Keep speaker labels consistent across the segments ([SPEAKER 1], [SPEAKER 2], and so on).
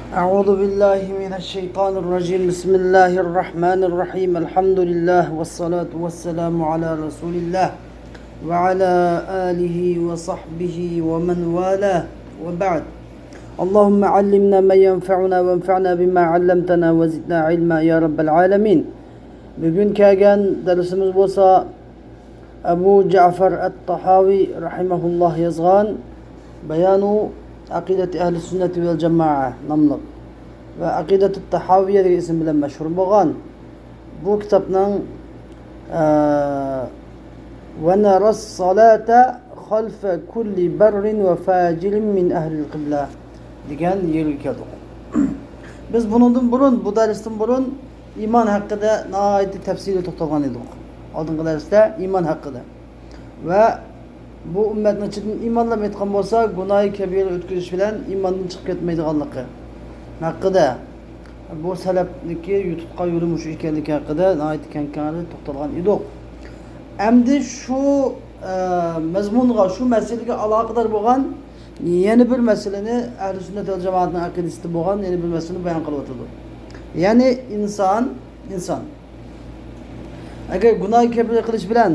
[SPEAKER 1] أعوذ بالله من الشيطان الرجيم بسم الله الرحمن الرحيم الحمد لله والصلاة والسلام على رسول الله وعلى آله وصحبه ومن والاه وبعد اللهم علمنا ما ينفعنا وانفعنا بما علمتنا وزدنا علما يا رب العالمين. Bugün kelgan dersimiz bolsa Abu Ja'far at-Tahawi rahimahullah yazgan Bayanu Aqidat Ahli Sünneti vel Cema'a namlıq ve Aqidat at-Tahawiyye degan isim bilen meşhur bolgan. Bu kitapның ve naras salata halfa kulli barrin ve facirin min ahli'l kıble degan yerga keldik. Biz bundan burun, bu dersden burun iman hakkında nahayet tefsili to'xtalgan edik. Oldingi darsda iman hakkında. Ve bu ümmetin içinden imanla etken bolsa gunohi kabira o'tkazish bilan imandan chiqib ketmaydiganligi haqida, bu salafniki yutuqqa yo'li mushu ekanligi haqida nahayet keng-kengli to'xtalgan edik. Endi shu mazmunga, shu masalaga aloqador bo'lgan yana bir masalani Ahli Sünnet vel Cemaatning aqidasida bo'lgan yana bir masalani bayon qilib o'tadi. Ya'ni inson agar gunoh kabira qilish bilan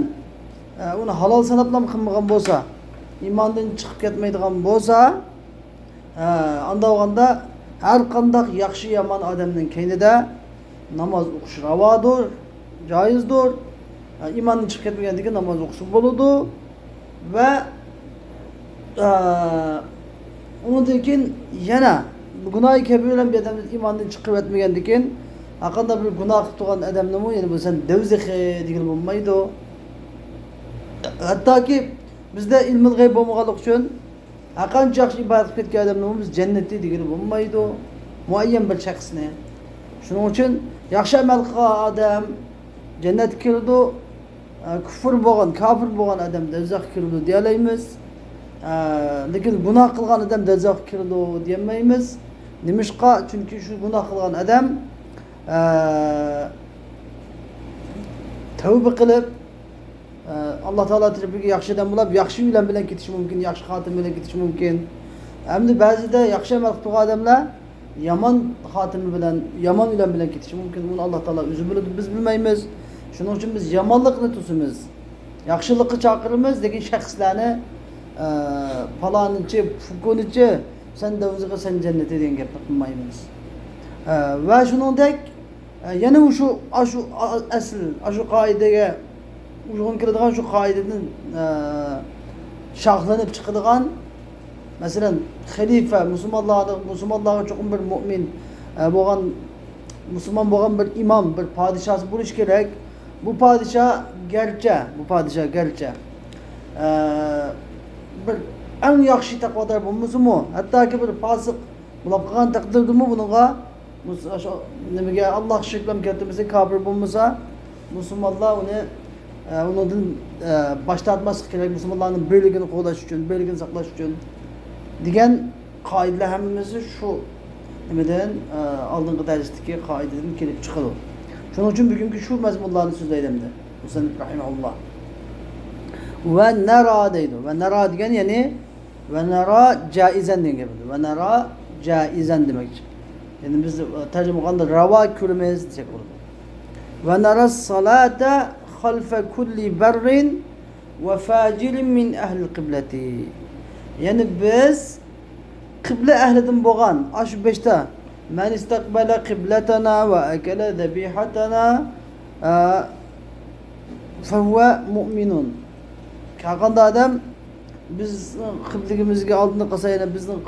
[SPEAKER 1] uni halol sanablam qilmagan bo'lsa, imondan chiqib ketmaydigan bo'lsa, anda bo'lganda har qanday yaxshi yomon odamning keynida namoz o'qish ravodir, joizdir. Imondan chiqib ketmaganligi namoz o'qisa bo'ladi va undan keyin yana gunoh kabira bilan bir odam imondan chiqib ketmagandan keyin qanday bir gunoh qilib turgan odamni yana bo'lsan davzihi degan bo'lmaydi. Hattoki bizda ilmi g'ayb bo'lmaganligi uchun qancha yaxshi ibodat qilib ketgan odamni biz jannatda degani bo'lmaydi, muayyan bir shaxsni. Shuning uchun yaxshi amal qilgan odam jannatga kiradi, kufr bo'lgan, kofir bo'lgan odam do'zaxga kiradi deya olamiz. Lekin gunoh qilgan odam do'zaxga kiradi demaymiz. Nimishqa? Chunki shu gunoh qilgan odam tavba qilib Allah Teala tarafından yaxshi odam bo'lib, yaxshi yo'l bilan ketishi mumkin, yaxshi xotima bilan ketishi mumkin. Endi ba'zida yaxshi amal qilgan odamlar yomon xotima bilan, yomon yo'l bilan ketishi mumkin. Buni Alloh taolo o'zi biladi, biz bilmaymiz. Shuning uchun biz yomonlikni to'simiz, yaxshilikka chaqiramiz degan shaxslarni falonichi, fukonichi sen davziga sen jannatga degan gapni qilmaymiz. Va shuningdek yana shu asl, shu qoidaga uygun kiradigan shu qoidadan şahlanıp chiqadigan, masalan, xalifa musulmonlarga cho'qim bir mu'min bo'lgan, musulmon bo'lgan bir imom, bir podshosi bo'lish kerak. Bu podsho garchi bir eng yaxshi taqvodor bo'lmasa-mu, hattoki bir fosiq bo'lib qolgan taqdirdami bunga nimaga Alloh shirk bilan keltirmasa, kofir bo'lmasa, musulmonlar uni ondan bosh tortmaslik kerak, musulmonlarning birligini qo'llash uchun, birligini saqlash uchun degan qoidalar hammasi shu nimadan oldingi darsdagi qoidadan kelib chiqadi. Shuning uchun bugungi shu mazmunlarni so'zlayman. Musanif rahimahulloh. Va nara deydi. Va nara degan ya'ni va nara jaizan degan gap. Va nara jaizan demakchi. Ya'ni biz tarjima qilganda ravo ko'ramiz desak bo'ladi. Va nara salata halfa kulli barrin ve facirin min ahli kıbleti. Yani biz kıble ehlinden boğan aşı 5'te men istakbala kıbletena ve ekele zebihatena fehuve mu'minun. Kakanda adam biz kıblimizge altında kasayla bizden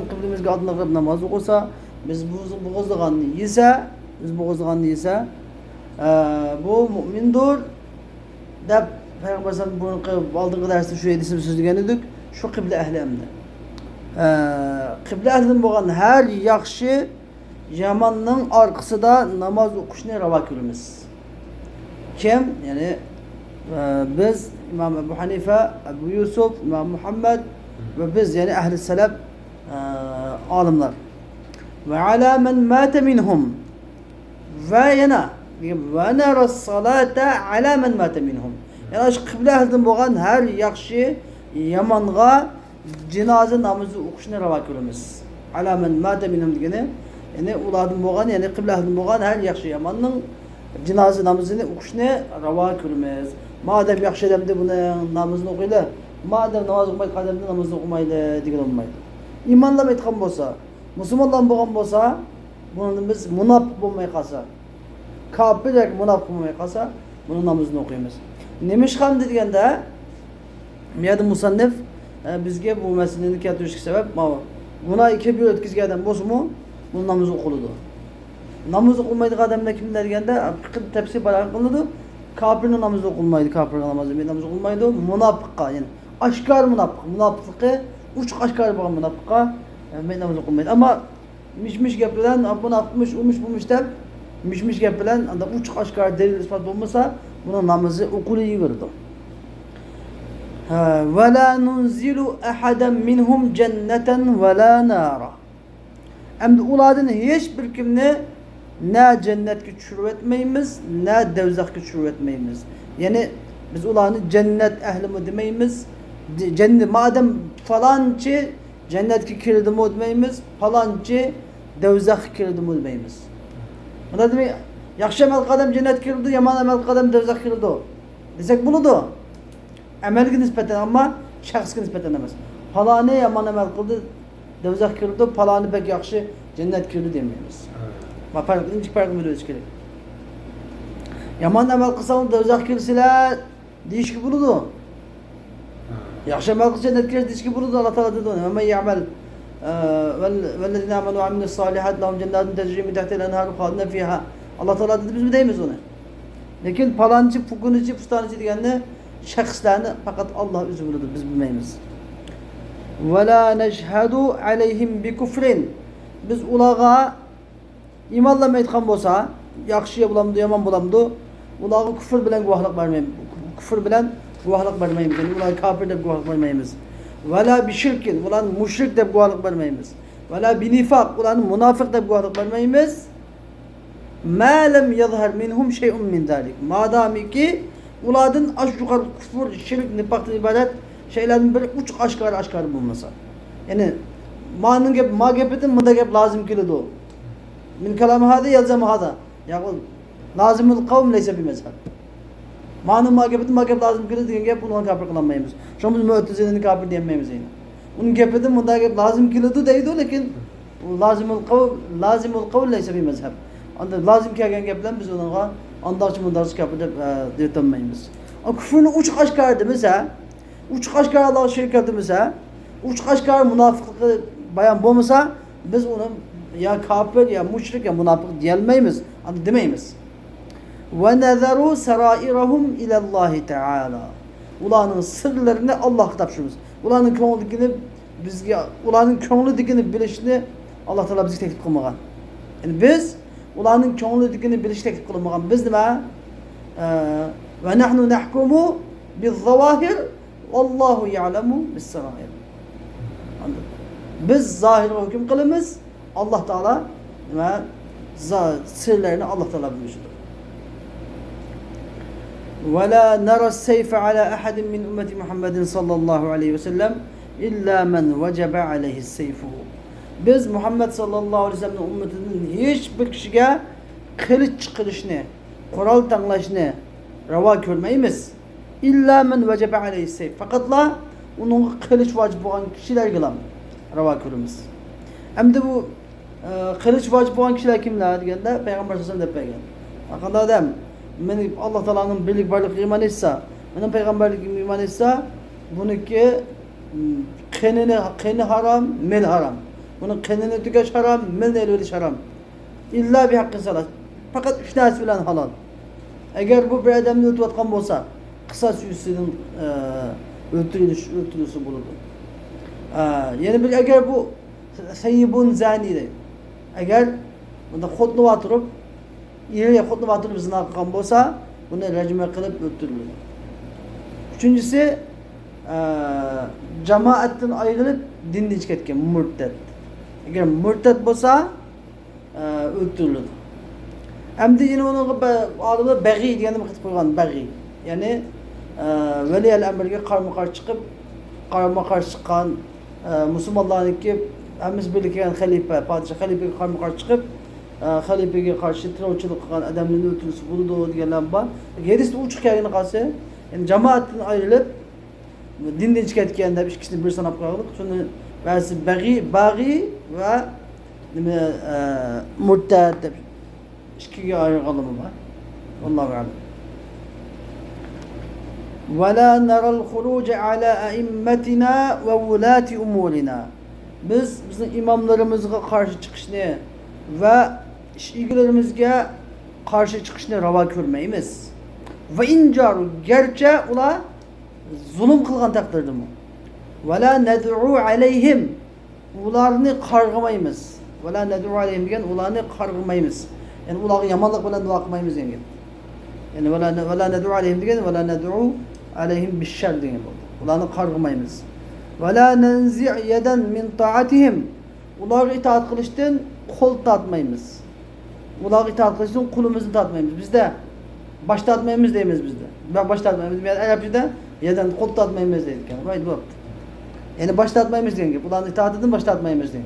[SPEAKER 1] kıblimizge altında kılıp namaz okusa, biz boğazlığanını yese bu mümindir deb Peygamber sallallahu aleyhi ve sellem aldığımız derste şu hadisini sözleyen edik. Şu kıble ehli emdi. Kıble ehlinden bo'lgan her yaxshi yamanның arkasında namaz okuşunu rava görürüz. Kim? Yani biz İmam Ebu Hanife, Ebu Yusuf, İmam Muhammed ve biz yani ehli selef alimler. Ve ala men mâte minhum ve yana ve nara salata ala men mata minhum. Yani şu kıble ehlinden bo'lgan her yaxshi yamanğa cenaze namazı okuşuna rava görürüz. ala men mate minhum degeni yani ulardan bo'lgan yani qibladan bo'lgan har yaxshi yomonning jinoza namozini o'qishni ravo ko'ramiz. Madem yaxshi odamda buni namozini o'qiydi, madem namoz o'qimaydi, qadamda namozni o'qimaydi degan bo'lmaydi. Iymonlab aytgan bo'lsa, musulmonlar bo'lgan bo'lsa, buni biz munofiq bo'lmay qolsa, kofir yoki munofiq bo'lmay qolsa, buni namozini o'qiymiz. Nima ham deganda, bu yerda musannif bizga bu masalani keltirishga sabab mana buni ikki bir o'tkazgandan bo'lsa-mu, bu namoz o'qiladi. Namoz o'qilmaydigan odamlar kimlar deganda, tafsir bayon qilinadi. Kafirning namozi o'qilmaydi, kafirning namozi o'qilmaydi, munofiqqa, ya'ni oshkor munofiq, munofiqlikka uch oshkor bo'lgan munofiqqa namoz o'qilmaydi. Ammo mish-mish gap bilan munofiqmish, umush deb mish-mish gap bilan anda uch oshkor dalil isbot bo'lmasa, buni namozi o'qilaveradi. Va la nunzilu ahadan minhum jannatan va la nara. Endi ulardan hech bir kimni ne cennetke tushirib etmeymiz, ne do'zaxga tushirib etmeymiz. Yani biz ularni cennet ehlimi demeymiz. Cennet madem falanchi cennetke kirdimi demeymiz, falanchi do'zaxga kirdimi demeymiz. Bunda demek yaxshi amal qadam cennet kirdi, yomon amal qadam do'zax kirdi. Desek bo'ladi. Amalga nisbatan ama shaxsga nisbatan emas. Falani yomon amal qildi, do'zax kirdi, falani bek yaxshi cennet kirdi demeymiz. İnci farkı biliyoruz ki. Yaman amal kılsa onu do'zax kirsiler deyiş ki buludu. Yaxshi amal kılsa cennet kirer deyiş ki buludu. Allah Teala dedi onu. Ve ya'mal vellezine amenu ve amilus salihat lahum cennetun tecri min tahtiha el-enharu khalidine fiha. Allah Teala dedi biz mi deyimiz onu. Lakin palancı, fukunucu, pustancı diyenle şahıslarını fakat Allah özü buludu. Biz bilmeyimiz. Ve la neşhadu aleyhim bi kufrin. Biz ulağa İmanla aytgan bo'lsa, yaxshi bo'lamdi, yomon bo'lamdi, ularga kufr bilan guvohlik bermaymiz. Kufr bilan guvohlik bermaymiz. Yani ular kafir deb guvohlik bermaymiz. Vala bi shirkin, ular mushrik deb guvohlik bermaymiz. Vala bi nifaq, ular munofiq deb guvohlik bermaymiz. Ma lam yadhhar minhum shay'un min zalik. Madamiki ulardan aş yuqori kufr, shirk, nifaqdan iborat şeylerin bir uch oshkor bo'lmasa. Yani ma gapidan munda gap lozim keladi. Min kelam hada yalzam hada. Yaqul lazimul kavm leysa bir mezhep. Ma'num magab lazım kılır degan gap bunu kafir qilmaymiz. Şomuz mu'tazilini kafir demaymiz yani. Onun gapida bunda gap lazım kıldı deydi lekin lazimul qawl leysa bir mezhep. Anda lazım kelgan gap bilan biz onga andaqchi kafir deb demaymiz. O kufrni uch oshkor demasa, uch oshkor Allah shirk demasa, uch oshkor munofiqlik bayon bo'lmasa, biz uni ya kafir ya müşrik ya münafık diyelmeyimiz, demeyimiz. Ve nezeru serairahum ilallahi teala. Ulanın sırlarını Allah'a tapşırırız. Ulanın köngülükini bizge, ulanın köngülükini bilişini Allah Teala bizi teklif kılmagan. Yani biz ulanın köngülükini biliş teklif kılmagan. Biz nima? Ve nahnu nahkumu bizzavahir Allahu ya'lemu bis-serair. Biz zahir hüküm kılımız. Allah Teala ve sırlarını Allah Teala bilmiştir. Ve la nara seyfe ala ahadin min ümmeti Muhammedin sallallahu aleyhi ve sellem illa men vecebe aleyhi seyfuhu. Biz Muhammed sallallahu aleyhi ve sellem ümmetinin hiçbir kişiye kılıç çıkırışını, kural tanlaşını rava görmeyimiz. İlla men vecebe aleyhi seyf. Fakat la onun kılıç vacip olan kişiler gılam rava görmemiz. Hem de bu kılıç vacip olan kişiler kimler degende Peygamber sallallahu aleyhi ve sellem Akanda adam men Allah Teala'nın birlik varlık iman etse, benim peygamberlik iman etse bununki kanı haram, mel haram. Bunun kanını tükeş haram, melini ölüş haram. İlla bir hakkı salat. Fakat üç tanesi bilen halal. Eğer bu bir adamın ötüvatkan olsa kısa süsünün ötürülüsü bulunur. Yani bir eğer bu seyyibun zani de. Eğer bunda xotlu vatırıp İriye xotlu vatırıp zina kılgan olsa bunu rejime kılıp ötürülür. Üçüncüsü cemaatten ayrılıp dinle içki etken mürted. Eğer mürted olsa ötürülür. Hem de yine onun adını beği diyelim kıtıp koygan beği. Yani veli el emrige karma karşı çıkıp karma karşı çıkan Müslümanların ki Hamiz birlikte halife, padişah halifeye karşı çıkıp halifeye karşı terörçülük kılan adamın ötürüsü buludu diyenler var. Gerisi uçuk yayını kalsa, yani cemaatten ayrılıp dinden çıkartkenler bir kişinin bir sanap kaldık. Sonra bazı bagi ve murtad ikiye ayrılımı var. Allahu alem. وَلَا نَرَى الْخُرُوجَ عَلَى أَئِمَّتِنَا وَوُلَاتِ أُمُورِنَا bizim imamlarımıza karşı çıkışını ve ilgilerimizge karşı çıkışını rava görmeyimiz. Ve incaru gerçe ula zulüm kılgan takdirdir mi? Ve la ned'u aleyhim ularını kargımayımız. Ve la ned'u aleyhim diyen ularını kargımayımız. Yani ularını yamanlık bilen dua kılmayımız yani. Yani ve la ned'u aleyhim diyen ve la ned'u aleyhim bişşer diyen ularını kargımayımız. Ve la nenzi' yeden min taatihim ularına itaat kılıçtan kol tatmayımız. Ularına itaat kılıçtan kulumuzu tatmayımız. Bizde baş tatmayımız deyimiz bizde. Baş tatmayımız yani Arapçada yeden kol tatmayımız dedik yani. Right bu. Yani baş tatmayımız dedik. Ularına itaat edin baş tatmayımız dedik.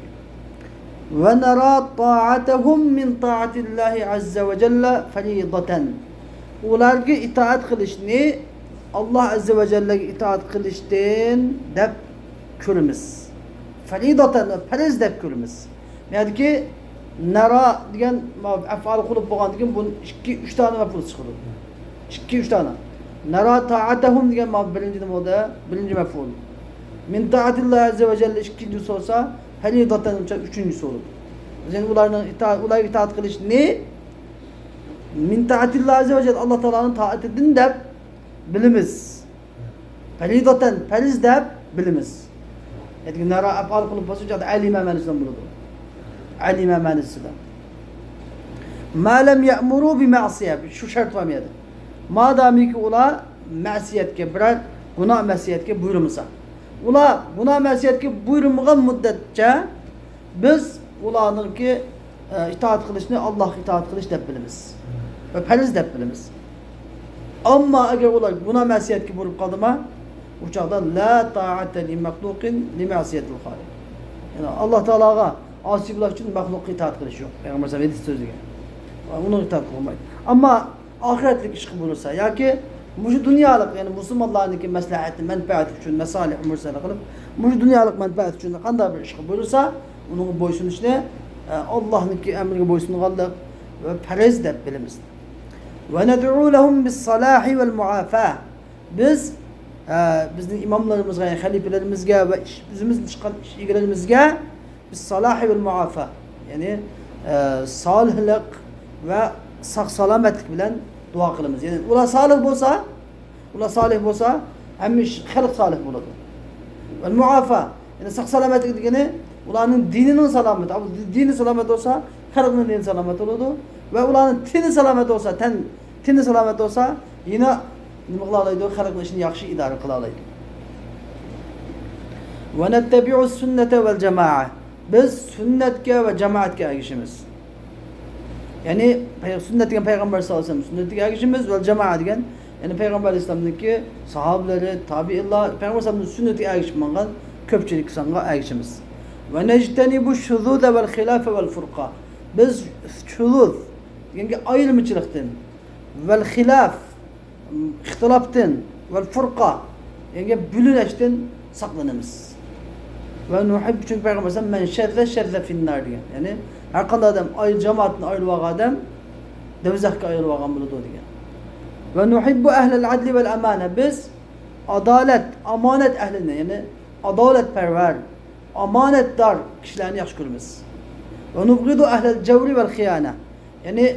[SPEAKER 1] Ve nara ta'atahum min ta'atillahi azze ve celle feridaten. Ularga itaat kılışını Allah azze ve celle'ye itaat kılıştan dep körümüz. Feridaten feriz dep körümüz. Yani ki nara diyen afal kılıp boğan diyen bunun 2-3 tane mef'ul çıkıyor. 2-3 tane. Nara ta'atahum diyen birinci moda birinci mef'ul. Min ta'atillahi azze ve celle ikincisi olsa feridaten üçüncüsü olur. Yani ularına itaat kılış ne? Min ta'atillahi azze ve celle Allah Teala'nın taat edin de bilimiz. Feridaten feriz de bilimiz. Yani nara afal kılıp basınca alime menisinden buludur. Alime menisinden. Ma lem ya'muru bi ma'siyet. Şu şart var mıydı? Madami ki ula ma'siyetke birer günah ma'siyetke buyurmasa. Ula günah ma'siyetke buyurmagan müddetçe biz ulanın ki itaat kılışını Allah itaat kılış dep bilimiz. Ve feriz dep bilimiz. Ama eğer ula günah ma'siyetke buyurup kaldıma uçakta la ta'ate li maklukin li ma'siyetil halik. Yani Allah Teala'ga asi bular için mahluk itaat kılış yok. Peygamber sallallahu aleyhi ve sellem onu itaat kılmayın. Ama ahiretlik iş bulursa ya ki bu dünyalık yani Müslümanların ki maslahatı menfaat için mesalih mursala kılıp bu dünyalık menfaat için qanday bir iş bulursa onun boysunuşunu Allah'ın ki emrine boysunu qaldık ve feriz dep bilimiz. Ve ned'u lehum bis salahi vel muafa. Biz bizim imamlarımızga, yani halifelerimizge ve bizim çıkan ilgilerimizge bis salahi vel muafa. Yani salihlik ve sağ-salametlik bilen dua kılımız. Yani ula salih bolsa hemmiş halk salih buladı. Ve muafa yani sağ-salametlik degeni ulanın dininin salamet. Dini salamet olsa halkın dini salamet olurdu. Ve ulanın tini salamet olsa tini salamet olsa yine nima qılalaydı? Halkın işini yaxşı idare qılalaydı. Ve nettebi'u sünnete vel cema'a. Biz sünnetke ve cemaatke ergişimiz. Yani sünnet diyen Peygamber sallallahu aleyhi ve sellem sünnet diyen ergişimiz ve cemaat diyen yani Peygamber İslam'daki sahabeleri, tabi'illah Peygamber sallallahu sünneti ergişmangan köpçelik sanga ergişimiz. Ve nectenibu şuzude vel hilafe vel furqa. Biz şuzuz yani ayrımcılıktan vel hilaf ihtilaftan vel furqa yani bölüneşten saklanımız. Ve nuhib çünkü Peygamber sallallahu men şerze finnar diyen. Yani her qanday adam cemaatdan ayrılgan adam devzakka ayrılgan buludu diyen. Ve nuhibbu ehlel adli vel amane. Biz adalet, amanet ehlinden yani adaletperver, amanetdar kişilerini yaxşı görürüz. Ve nubgidu ehlel cevri vel khiyane. Yani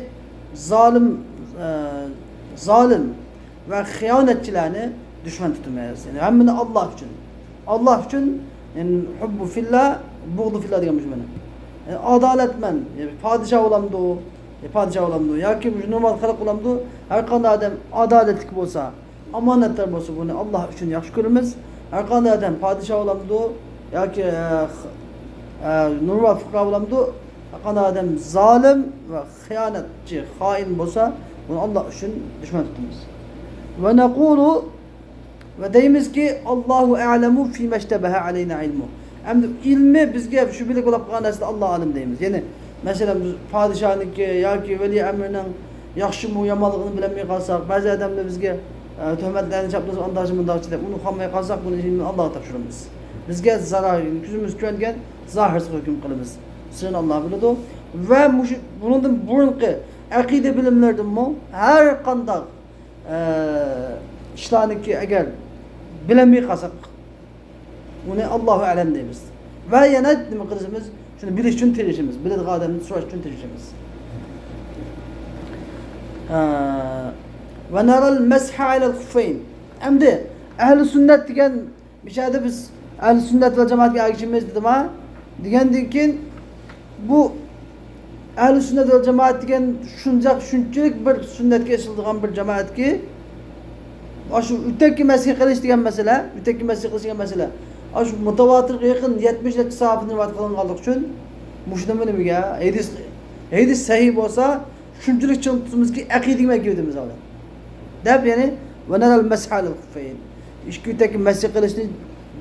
[SPEAKER 1] zalim ve hıyanetçilerini düşman tutmayız. Yani hemini Allah için. Allah için yani hubbu fillah, buğdu fillah diyormuş benim. Yani adaletmen, yani padişah olamdı o, padişah olamdı. Ya ki normal halk olamdı. Her qanday adam adaletlik bolsa, amanetler bolsa bunu Allah için yaxşı görürüz. Her qanday adam padişah olamdı. Ya ki normal fukra olamdı. Her qanday adam zalim ve hıyanetçi, hain bolsa bunu Allah için düşman tutmamız. Ve nekulu ve deyimiz ki Allahu a'lemu fi meştebehe aleyna ilmu. Hem de ilmi bizge şu bilik olab qolgan narsa Allah alim deymiz. Yani mesela biz padişahniki yoki veli emrining yaxshi mu yomonligini bilmay qolsak, ba'zi odamlar bizga tuhmatlarni chaplasa andashi mundoqchi deb uni qolmay qolsak, buni ilmini Allohga topshiramiz. Bizga zarar, ko'zimiz ko'rgan zahir hukm qilamiz. Sirni Alloh biladi. Va bundan burunqi aqida bilimlaridanmi har qanday ishlarniki agar bilmay qolsak, uni Allohu alam deymiz. Va yana nima qilamiz? Shuni bilish uchun tirishimiz, biladigan odamni so'rash uchun tirishimiz. Ve naral mesha alel khuffayn. Endi ahli sünnet degan mishada biz ahli sünnet ve cemaatga agishimiz dedim ha. Degandan keyin bu ahli sünnet ve cemaat degan shunchalik bir sunnatga ishildigan bir jamoatki shu utakki masih qilish degan masala, utakki masih qilish degan masala. Shu mutawatirga yaqin 70 lik sahabini rivoyat qilinganligi uchun mushuni nimaga hadis sahih bo'lsa shunchalik ching tutumizki aqidaga kelamiz hozir. Deb yani ve naral mesha alel khuffayn. İşki utakki masih qilishni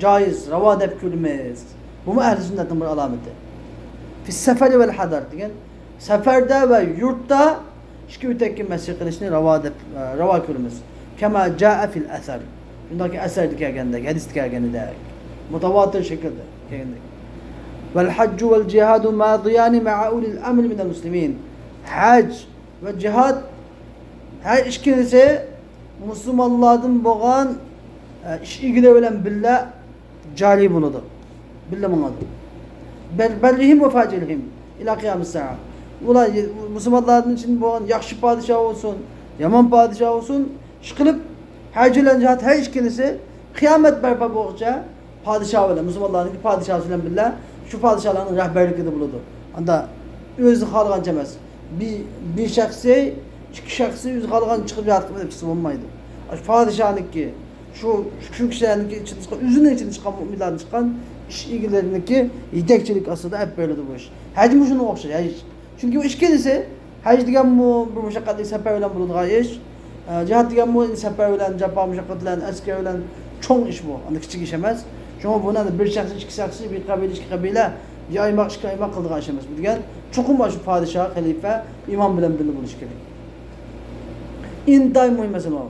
[SPEAKER 1] joiz, ravo deb ko'ramiz. Bu ahli sünnetning bir alameti. Fi seferi vel hadar degan seferde ve yurtta işki utakki masih qilishni ravo ko'ramiz. Kema jaa fil asar. Bundaki asarda kelgandek, hadisda kelgandek, mutawatir şekilde kelgandek. Vel haccu vel cihadu madiyani ma'a ulil amri minel muslimin. Hac ve cihad her ikisi Müslümanlardan bo'lgan ish ilgili bilan billa jari bo'ladi. Billa bo'ladi. Bellihim ve facilihim ila qiyamis sa'a. Ular Müslümanlardan için bo'lgan yaxshi podshoh olsun, yomon podshoh olsun, ish qilib haj bilan jihad her ikisi qiyomat barpo bo'lguncha podshoh bilan Müslümanlarning podshohi bilan billa şu podshohlarning rahbarligida bo'ladi. Anda o'zi xohlagancha emas. Bir shaxsi ikki shaxsi o'zi xohlagan chiqib jihad qilib ikisi bo'lmaydi. Podshohniki şu kişilarniki içinde çıkan, özünün içinde çıkan müminlerin çıkan iş ilgilerinki yetekçilik aslında hep böyledir bu iş. Hacı mı şunu okşar hac. Çünkü bu iş gelirse hac diyen bu bir müşakkatli sefer ölen bulunduğu iş. Cihat diyen bu sefer ölen, cepha müşakkatlen, asker ölen çoğun iş bu. Hani küçük iş emez. Çünkü buna da bir şahsı, iki şahsı, bir kabile, iki kabile bir aymak, iki aymak kıldığı iş emez. Bu diyen çoğun başı padişah, halife, imam bilen birli buluş gerek. İntay mühim mesele o.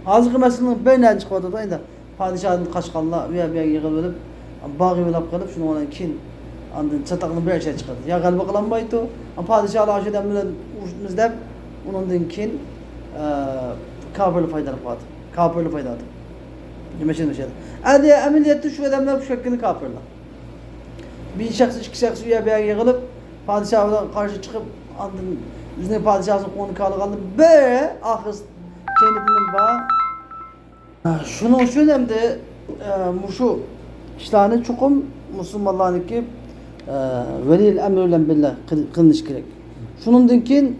[SPEAKER 1] Hazırkı meselenin beynen çıkmadı da indi. Padişahın kaçkanla bir yığıl ölüp bağı yılap kalıp şunu olan kin andın çatakını bir şey çıkardı. Ya galiba kılanmaydı. Padişahla aşağıdan bilen uçtunuz deyip onundan kin kafirli faydalı fadı. Kafirli faydalı. Yemeşin bir şeydi. Adi ameliyatı şu adamlar bu şekilde kafirler. Bir şahsı iki şahsı bir yığılıp padişahla karşı çıkıp andın yüzüne padişahın konu kalıqandı. Böyle ahız kendinin bağı şunu üçün hem de muşu işlerini çokum Müslümanların ki velil emrülen billah kılınış gerek. Şunun dinkin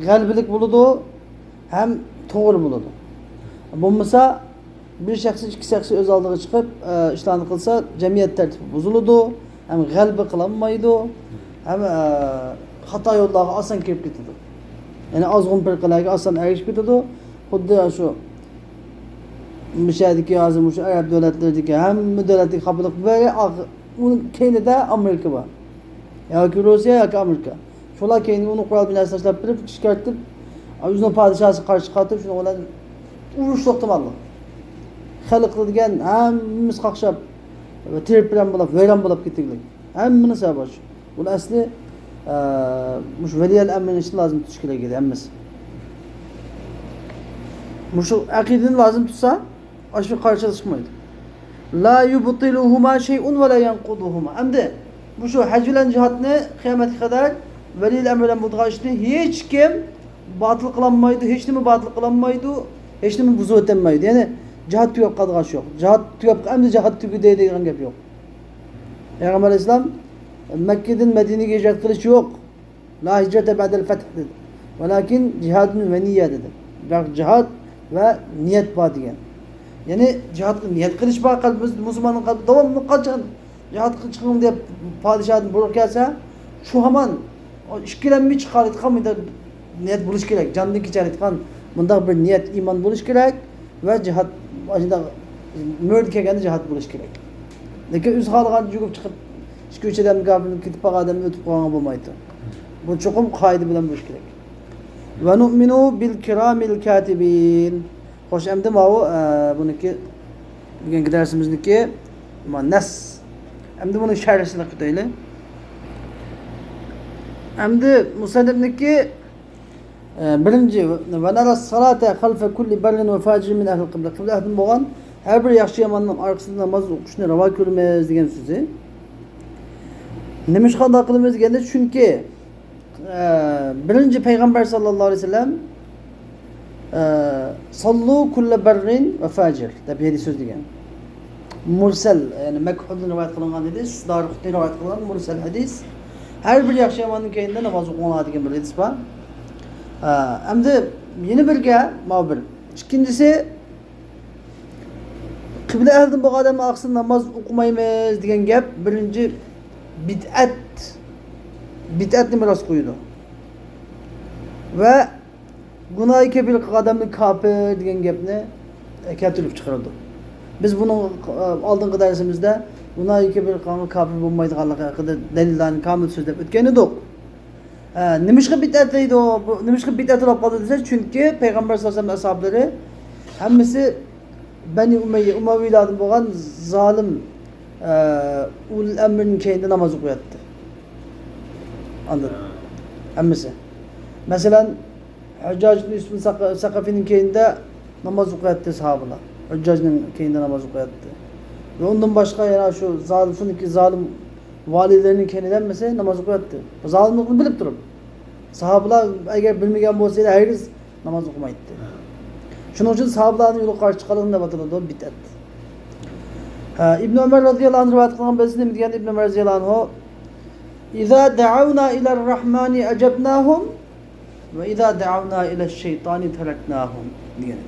[SPEAKER 1] galbilik buludu hem doğru buludu. Bulmasa bir şahsı iki şahsı öz aldığı çıkıp işlerini kılsa cemiyet tertibi bozuludu. Hem galbi kılanmaydı. Hem hata yollağı asan kirip gidiyordu. Yani azgın bir kılağı asan erişip gidiyordu. Huddi şu müşahedeki yazım, şu Arap devletlerdeki hem devletlik kapılık böyle onun kendi de Amerika var. Ya ki Rusya ya ki Amerika. Şola kendi onu kural binası taşlayıp bilip çıkartıp yüzüne padişahı karşı çıkartıp şunu olan uğruş soktum Allah. Halıklı diyen hem kalkışıp tirip bilen bulup, veren bulup gittiklik. Hem bunu sebebi. Bu asli muş veliyel emrin için lazım tüşkile gidiyor emmiz. Muşu akidini lazım tutsa aşırı karşı çıkmaydı. La yubtiluhuma şey'un ve la yanquduhuma. Emdi muşu hac bilen cihat ne kıyamete kadar veliyel emrilen bulduğu işte hiç kim batıl kılanmaydı, hiç mi batıl kılanmaydı, hiç mi buzu ötenmeydi. Yani cihat tüyüp kadgaş yok. Cihat tüyüp emdi cihat tüyüp deydiğin gibi yok. Peygamber Aleyhisselam Mekke'den Medine'ye hicret kılıç yok. La hicrete ba'del feth dedi. Velakin cihadun ve niyye dedi. Bak cihad ve niyet bağ diyen. Yani cihad niyet kılıç bağ kalbimiz Müslümanın kalbi devamlı kaçan cihad çıkın diye padişahın buruk gelse şu hemen o işkilenmi çıkarıt kamida niyet buluş gerek. Canlı çarit kan bunda bir niyet iman buluş gerek ve cihad acında mürid kegende cihad buluş gerek. Lekin o'zi xohlagan yugurib chiqib ikki uch odamni gapini ketib qolgan o'tib qolgan bo'lmaydi. Bu chuqur qoida bilan bo'lish kerak. Va nu'minu bil kiramil katibin. Xo'sh, endi mana buniki bugungi darsimizniki nas. Endi buni sharhini qildik. Endi musannifniki birinchi va nara salata xalfa kulli barrin va fajir min ahli qibla. Qibla ahli bo'lgan har bir yaxshi yomonning orqasida namoz o'qishni ravo ko'rmaymiz degan so'zi. Nima qanday qilamiz deganda, chunki birinchi payg'ambar sallallohu alayhi vasallam sallu kulla barrin va fajir deb hadis so'zlagan. Mursal, ya'ni makhuldan rivoyat qilingan hadis, Darqutni rivoyat qilgan mursal hadis. Her bir yaxshi yomonning keyinda namoz o'qiladigan bir hadis bor. Endi yana birga ma'lum. İkincisi qibla ahlidan bo'lgan odam orqasida namoz o'qimaymiz degan gap birinchi bid'atni biroz qo'ydi. Va gunohi kabir qilgan odamni kofir degan gapni keltirib chiqardi. Biz buni oldingi darsimizda gunohi kabir qilgan kofir bo'lmaydiganligi haqida dalillarni kamil so'zlab o'tgan edik. Nimishqa bid'at deydi o? Nimishqa bid'at bo'lib qoldi desa, chunki payg'ambar sollallohu alayhi vasallam ashablari hammasi Bani Umayyiylardan bo'lgan zolim ul amrning keyinda namoz o'qiyapti. Anladın? Hammasi. Masalan, Hujjaj ibn Yusuf Saqafining keyinda namoz o'qiyapti sahobalar. Hujjajning keyinda namoz o'qiyapti. Ve ondan başqa yana şu zalim valilerining keyinida hammasi namoz o'qiyapti. Zolimlikni bilib turib. Sahobalar agar bilmagan bo'lsa, hariz namoz o'qimaydi. Shuning uchun sahobalarning yo'li qarshi chiqarilgan deb ataladi, bid'at. İbn Ömer radhiyallohu anhu rivoyat qilgan bo'lsa, nima degan Ibn Ömer radhiyallohu anhu: "İza da'awna ila ar-rahmani ajabnahum ve iza da'awna ila ash-shaytani taraknahum." degan.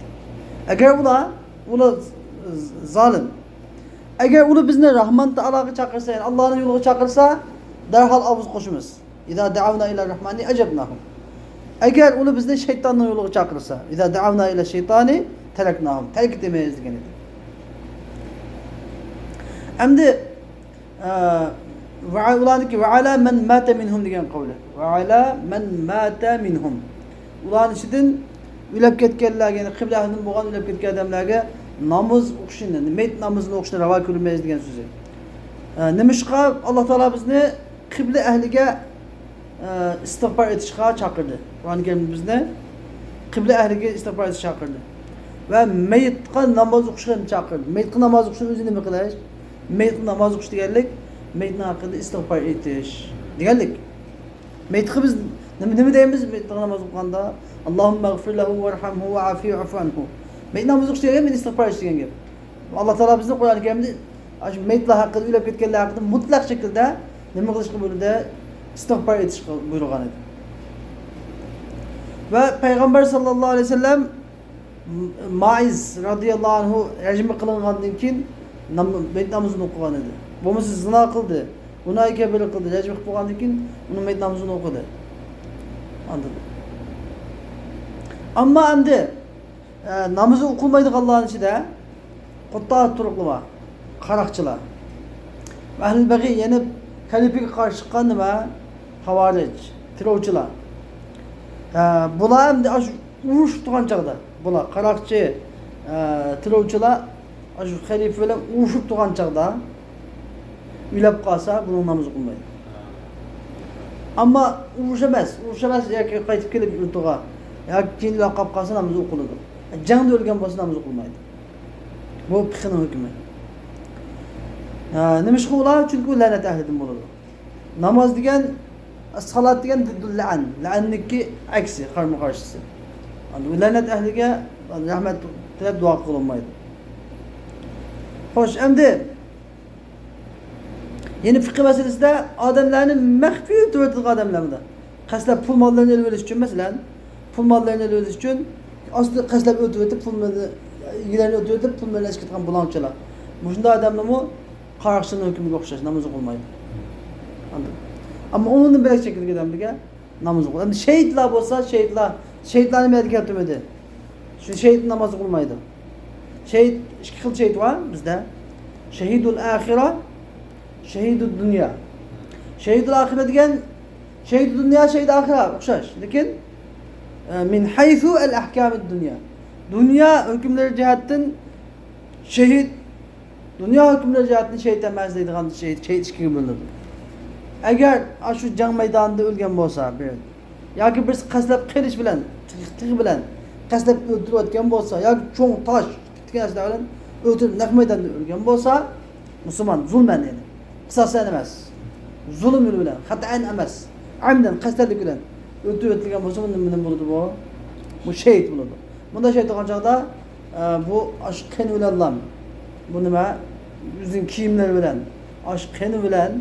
[SPEAKER 1] Agar ular zalim, agar ular bizni Rahman Taologa chaqirsa, yani Allohning yo'liga chaqirsa, darhol ovoz qo'shamiz. İza da'awna ila ar-rahmani ajabnahum. Agar ular bizni shaytonning yo'liga chaqirsa, iza da'awna ila shaytoni taraknahum. Tark etmaymiz degan edi. Endi ularniki va ala man mata minhum degan qavli. Va ala man mata minhum. Ularning ichidan o'lib ketganlarga, ya'ni qibla ahlidan bo'lgan o'lib ketgan odamlarga namoz o'qishni, mayit namozini o'qishni ravo ko'rmaymiz degan so'zi. Nimishqa Alloh taolo bizni qibla ahliga istig'for etishga chaqirdi. Qur'oni Karim bizni qibla ahliga istig'for etishga chaqirdi. Va mayitga namoz o'qishga chaqirdi. Mayitga namoz o'qishni o'zi nima qilish? Mayitga namoz o'qish deganlik, mayitning haqida istig'for etish deganlik. Mayitga biz nima deymiz mayitga namoz o'qiganda? Allohumma g'fir lahu varhamhu wa'afihu wa'fu anhu. Mayit namoz o'qish degan men istig'for etish degan gap. Alloh taolo bizni Qur'oni Karimda shu mayitlar haqida, o'lib ketganlar haqida mutlaq shaklda nima qilishga buyurdi? İstig'for etishga buyurgan edi. Va payg'ambar sallallohu alayhi vasallam Maiz radhiyallohu anhu rajm qilingandan keyin mayit namozini o'qigan edi. Bo'lmasa zina qildi, gunohi kabira qildi, rajm qilib bo'lgandan keyin uni mayit namozini o'qidi. Anladın? Ammo endi namozi o'qilmaydiganlarning ichida quttat turuqli bor, qaroqchilar. Ahlul bag'i yana kalifiga qarshi chiqqan nima? Havarij, terrorchilar. Bular endi urush turgan chaqda, bular qaroqchi, terrorchilar shu xalifa bilan urushib turgan chaqda o'lib qolsa, buning namozi o'qilmaydi. Ammo urush emas yoki qaytib kelib yurtiga yoki keyinroq qolib qolsa namoz o'qiladi. Jangda o'lgan bo'lsa namoz o'qilmaydi. Bu fiqhning hukmi. Nima ish qiladilar? Chunki la'nat ahlidan bo'ladi. Namoz degan, salat degan la'an, la'anniki aksi, qarama qarshisi. La'nat ahliga rahmat tilab duo qilinmaydi. Xo'sh, endi yeni fiqh masalasida odamlarni maxfiy o'tib odamlarda qaslab pul mollarini olib olish uchun, masalan, pul mollarini olib olish uchun osti qaslab o'tib pulni yigilarni o'tib pulni olib ketgan bulonchilar. Bunday odamlarmi qaroqchining hukmiga o'xshash namoz o'qilmaydi. Anladın? Ammo uni bir shaklga odamlarga namoz o'qiladi. Endi shahidlar bo'lsa, shahidlarni men keltirmadi. Shu shahid namoz o'qilmaydi. Shahid ikki xil shahid bor bizda. Shahidul axira Şehidü dünya. Şehidül ahire degan şehidü dünya, şehidü ahire o'xshash. Lekin min haythu el ahkamid dünya. Dünya hükümleri cihatdan şehit, dünya hükümleri cihatdan şehit emas deydigan şehit ikkiga bo'linadi. Agar shu jang maydonida o'lgan bo'lsa, yoki birisi qaslab qilish bilan, tig'i bilan qaslab o'ldirayotgan bo'lsa, yoki cho'ng tosh tikkan narsa bilan o'ldirib naq maydonda o'lgan bo'lsa, musulmon zulman yani. Qisosan emas. Zulm bilan, xatoan emas. Amdan qasdlik bilan o'ldirilgan bo'lsa, nima bo'ladi bu? Bu şehit bo'ladi. Bunda şehit bo'lgan chog'da bu ash qani bilan bu nima? Yüzün kiyimleri bilan, ash qani bilan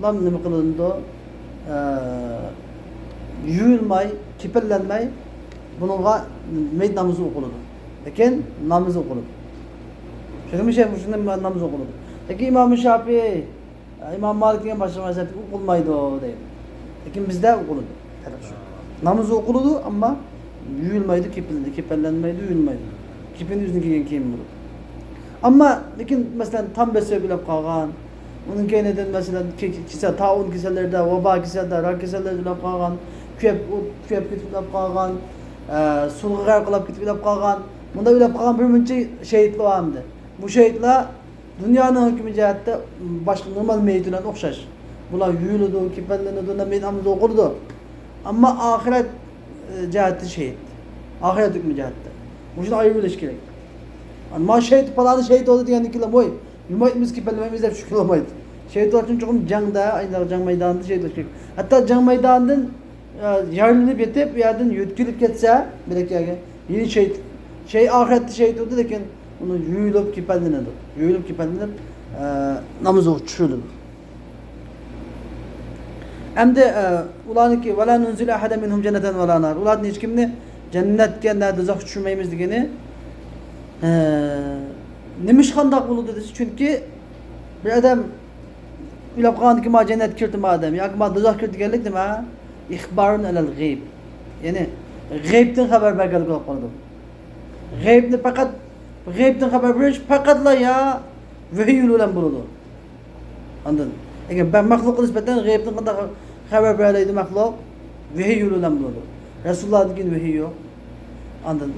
[SPEAKER 1] lam nima qilindi? Yuyulmay, kipirlenmay bununla meyd namazı okunuldu. Lekin namazı okunuldu. Şöyle bir şey bu şimdi namazı okunuldu. Peki İmam-ı Şafii, İmam Malik'in başka mezhebi okunmaydı o değil. Lekin bizde okunuldu. Namazı okunuldu ama yuyulmaydı, kipirlenmeydi, yuyulmaydı. Kipin yüzünü giyen kim buldu. Ama lekin mesela tam besöy bilip kalgan, onun keneden mesela kise taun kiselerde, veba kiselerde, rak kiselerde bilip kalgan, köp kitip bilip kalgan, sulğar kılıp kitip bilip kalgan. Bunda bilip kalgan bir münçe şehitli o hamdi. Bu şehitler dünyanın hükmü cihatte başka normal meydine okşaş. Bunlar yuyuludu, kipirlenidu, meydamızda okurdu. Ama ahiret cihatte şehit. Ahiret hükmü cihatte. Bu için ayrı bir gerek. Ama şehit falan şehit oldu diyen ikiler boy. Yumaytımız kipirlememiz hep şükür olmaydı. Şehit olduğu için çoğum cangda, aynı cang meydanında şehit olacak. Hatta cang meydanından yarılınıp yetip bir yerden yütkülüp geçse bilek yani yeni şehit. Ahirette şehit oldu lekin onu yuyulup kipirlenirdi. Yuyulup kipirlenip namazı uçuruldu. Hem de ulanı ki وَلَا نُنْزِلَ اَحَدَ مِنْهُمْ جَنَّةً وَلَا نَارٍ. Ulan hiç kimini cennetken nerede uzak düşürmeyimiz degeni nemiş kandak bulu dedi. Çünkü bir adam bilap kandı ki ma cennet kirti ma adam. Ya ki ma uzak kirti geldik değil mi? İhbarun alel gayb. Yani gaybden haber vergelik olarak konudu. Gaybden fakat gaybden haber veriş fakat la ya vehiyyül ulan buludu. Anladın? Eğer ben mahluk nispeten gaybden kadar haber verleydi mahluk vehiyyül ulan buludu. Resulullah degin vehiy yok. Anladın?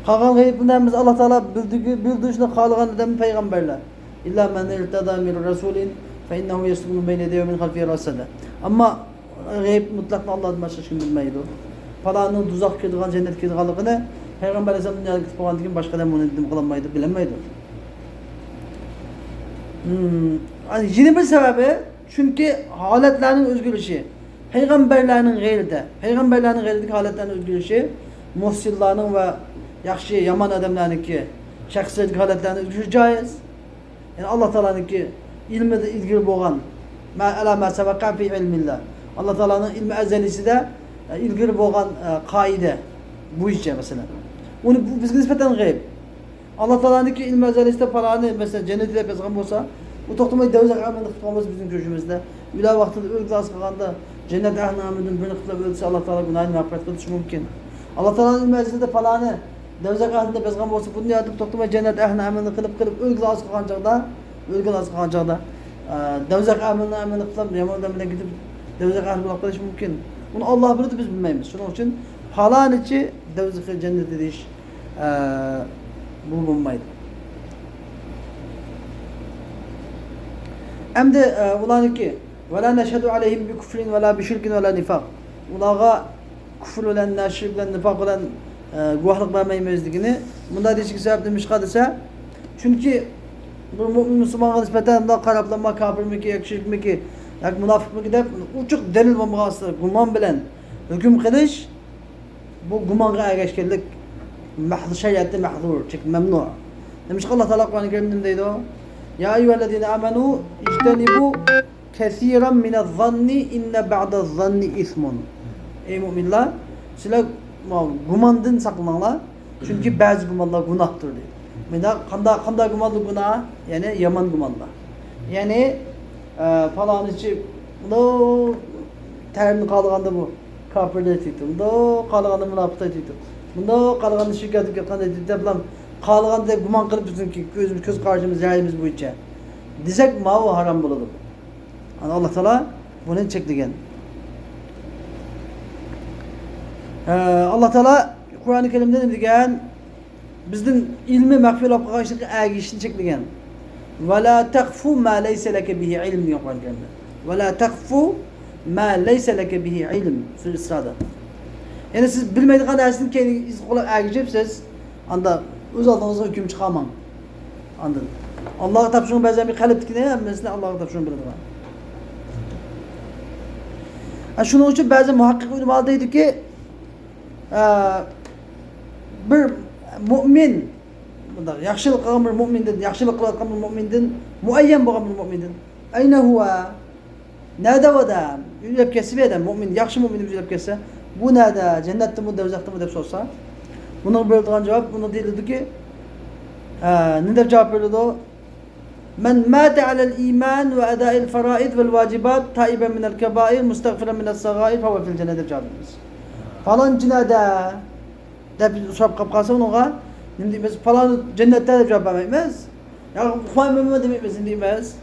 [SPEAKER 1] Kalan gaybinlerimiz Allah Teala bildiği için kalıgan adam peygamberler. İlla men irtada min rasulin fe innehu yeslumu beyne yedeyhi min halfihi rasada. Ama gayb mutlakla Allah'ın başka kim bilmeydi. Falanın tuzak kirdiğin cennet kirdiğini Peygamber Aleyhisselam dünyada gitip olan kim başka adam onu dedim kılamaydı, bilemeydi. Yani yeni bir sebebi çünkü haletlerinin özgürlüğü. Peygamberlerin gayride, peygamberlerin gayrındaki haletlerin özgürlüğü, muhsillarının ve yaxşı, yaman adamların ki şəxsiyyətlik halətlərində özgürlük caiz. Yani Allah Teala'nın ki ilmi de ilgili boğan ala ma sabaka fi ilmillah. Allah Teala'nın ilmi əzəlisi də ilgili boğan kaide bu işçe mesela. Onu bizə nisbətən gayb. Allah Teala'nın ki ilmi əzəlisi də paranı mesela cennet ile pezğam olsa bu toxtamayı dövzək əməlini qıtmamız bizim görüşümüzdə. Ülə vaxtında ölgü az qalanda cennet əhlini əməlinin birini qıtlab ölsə Allah Teala günahını mağfiret qılış mümkün. Allah Teala'nın ilmi əzəlisi də paranı devzak ahlinde pezgam olsa bunu yatıp toktuma cennet ehline emelini kılıp ölgü az kalkan çağda devzak emelini kılıp yaman demine gidip devzak ahline bulaklaş mümkün. Bunu Allah bilir de biz bilmeyiz. Şunun için halan içi devzak cennet ediş bulunmaydı. Hem de ulan ki وَلَا نَشْهَدُ عَلَيْهِمْ بِكُفْرٍ وَلَا بِشِرْكٍ وَلَا نِفَاقٍ. Ulağa küfür olan, şirk olan, nifak olan guahlık vermeyemezdiğini bunda değişik sebep demiş kadese çünkü bu mümin Müslüman'a nispeten da karaplama kafir mi ki yakşirk mi ki yak münafık mı ki de uçuk delil bulmakası guman bilen hüküm kılış bu gumanğa erişkinlik şeriatte mahzur çünkü memnu demiş Allah Teala Kur'an-ı Kerim'de deydi o ya eyyühellezine amenu ictenibu kesiren minezzanni inne ba'dezzanni ismun ey müminler sizler gumandın saklananlar çünkü bazı gumanlar günahtır diyor. Mesela kanda gumanlı günah yani yaman gumanlar. Yani falan içi no terimini kalığanda bu kafirde tuttu. No kalığanda münafıkta tuttu. No kalığanda şirket yapanda tuttu falan kalığanda guman kılıp tutun ki göz karşımız yayımız bu içe. Dizek mavi haram buladı. Yani Allah Teala bunu çekligen. Allah Teala Kur'an-ı Kerim'de ne degan? Bizden ilmi mahfil olib qolishlik agishni cheklagan. Va la taqfu ma laysa laka bihi ilm diyor Kur'an-ı Kerim'de. Va la taqfu ma laysa laka bihi ilm Sure İsra'da. Yani siz bilmeydiğiniz narsani keyin iz qo'lab agishibsiz, anda o'z oldingizga hukm chiqarmang. Anladın? Allah'a tapşırın bazen bir qalbdikini hammasini Allah'a tapşırın biladigan. Shuning uchun ba'zi muhaqqiq ulamolar deydiki, bir mu'min bunda yaxshilik qilgan bir mu'mindan, yaxshilik qilayotgan bir mu'mindan, muayyan bo'lgan bir mu'mindan ayna huwa nada vadam yurib kelsa bu odam mu'min, yaxshi mu'min yurib kelsa, bu nada jannatdami, do'zaxdami deb so'rasa, buning beradigan javob buni deydiki, ne deb javob beradi? Men mata alal iman ve ada'il faraid vel vacibat taiben minel kebair mustaghfiran minel sagair fe huve fil cennet deb javob beramiz. Falan cinada deb so'rab qolib qolsa unga nima deymiz? Falan jannatda deb javob bermaymiz. Ya qo'ymayman demaymiz, deymiz.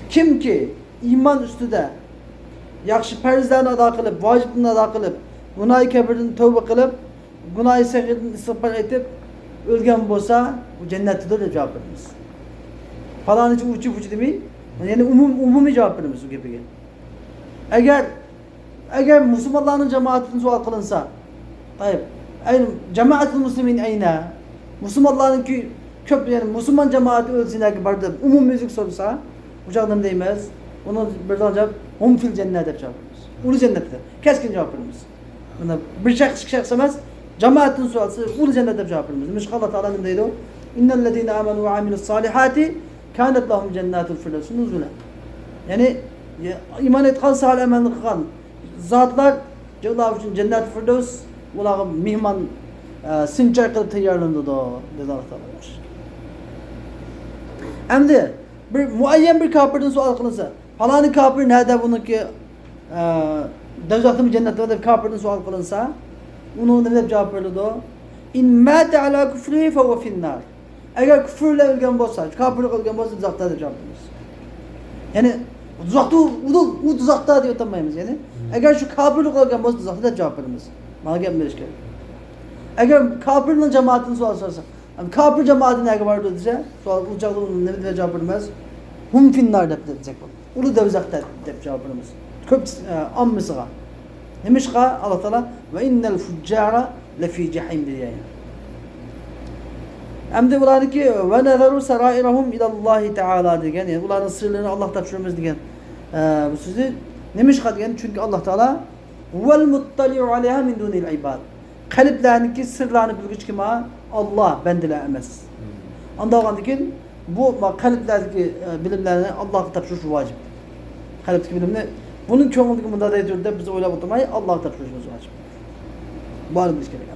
[SPEAKER 1] Kimki iymon ustida yaxshi farzlarni ado qilib, vojibni ado qilib, gunoh kabirdan tavba qilib, gunoh sag'irdan istig'for aytib o'lgan bo'lsa, u jannatdadir deb javob beramiz. Falanichi uchi demay, ya'ni umumiy javob beramiz bu gapiga. Agar musulmonlarning jamoatidan savol qilinsa, tayib, ayni jamoatul muslimin ayna? Musulmonlarning ko'p, ya'ni musulmon jamoati o'lsinaki bor deb umumiylik so'rasa, bu joqdan deymiz. Uni bir javob hum fil jannat deb javob beramiz. Uli jannatda. Keskin javob beramiz. Bunda bir shaxs emas, jamoatdan so'ralsa, uli jannat deb javob beramiz. Nima Alloh taolo nima deydi? İnnel lezine amenu ve amilus salihati kanet lahum cennetul firdevs nuzula. Yani iman etgan, salih amalni qilgan zotlar ular uchun jannat firdevs ularga mehmon sinchar qilib tayyorlandi dedi Alloh taolo. Endi bir muayyan bir kafirdan savol qilinsa, falani kafir nerede buniki do'zaxdami jannatda deb kafirdan savol qilinsa, uni nima deb javob beradi? In mata ala kufrihi fa huwa fin nar. Eğer küfürle ölgen bolsa, kafirlik ölgen bolsa tuzakta deb javob beramiz. Yani tuzakta u tuzakta deb atamaymiz yani. Eğer şu kafirlik ölgen bolsa tuzakta deb javob beramiz. Mana gap berish kerak. Eğer kafirning jamoatini savol sorsa, kafir jamoati nega bordi desa, savol u chog'da nima deb javob beramiz? Hum finnar deb diyecek bu. Ulu tuzakta deb javob beramiz. Ko'p ammisiga. Nimishqa Alloh taolo va innal fujjara la fi jahim deydi. Endi ularniki ve nazaru sarairahum ilallahi taala degan, yani ularning sirlarini Alloh topshiramiz degan. Bu so'zni nima ish qilgan? Chunki Alloh taolo val muttali'u alayha min dunil ibad. Qalblarniki sirlarini bilgich kim? Allah, bandalar emas. Unda olgandan bu qalblardagi bilimlarni Allohga topshirish vojib. Qalbdagi bilimni buning ko'ngildagi bunday turda biz o'ylab o'tirmay Allohga topshirishimiz vojib. Buni bilish kerak.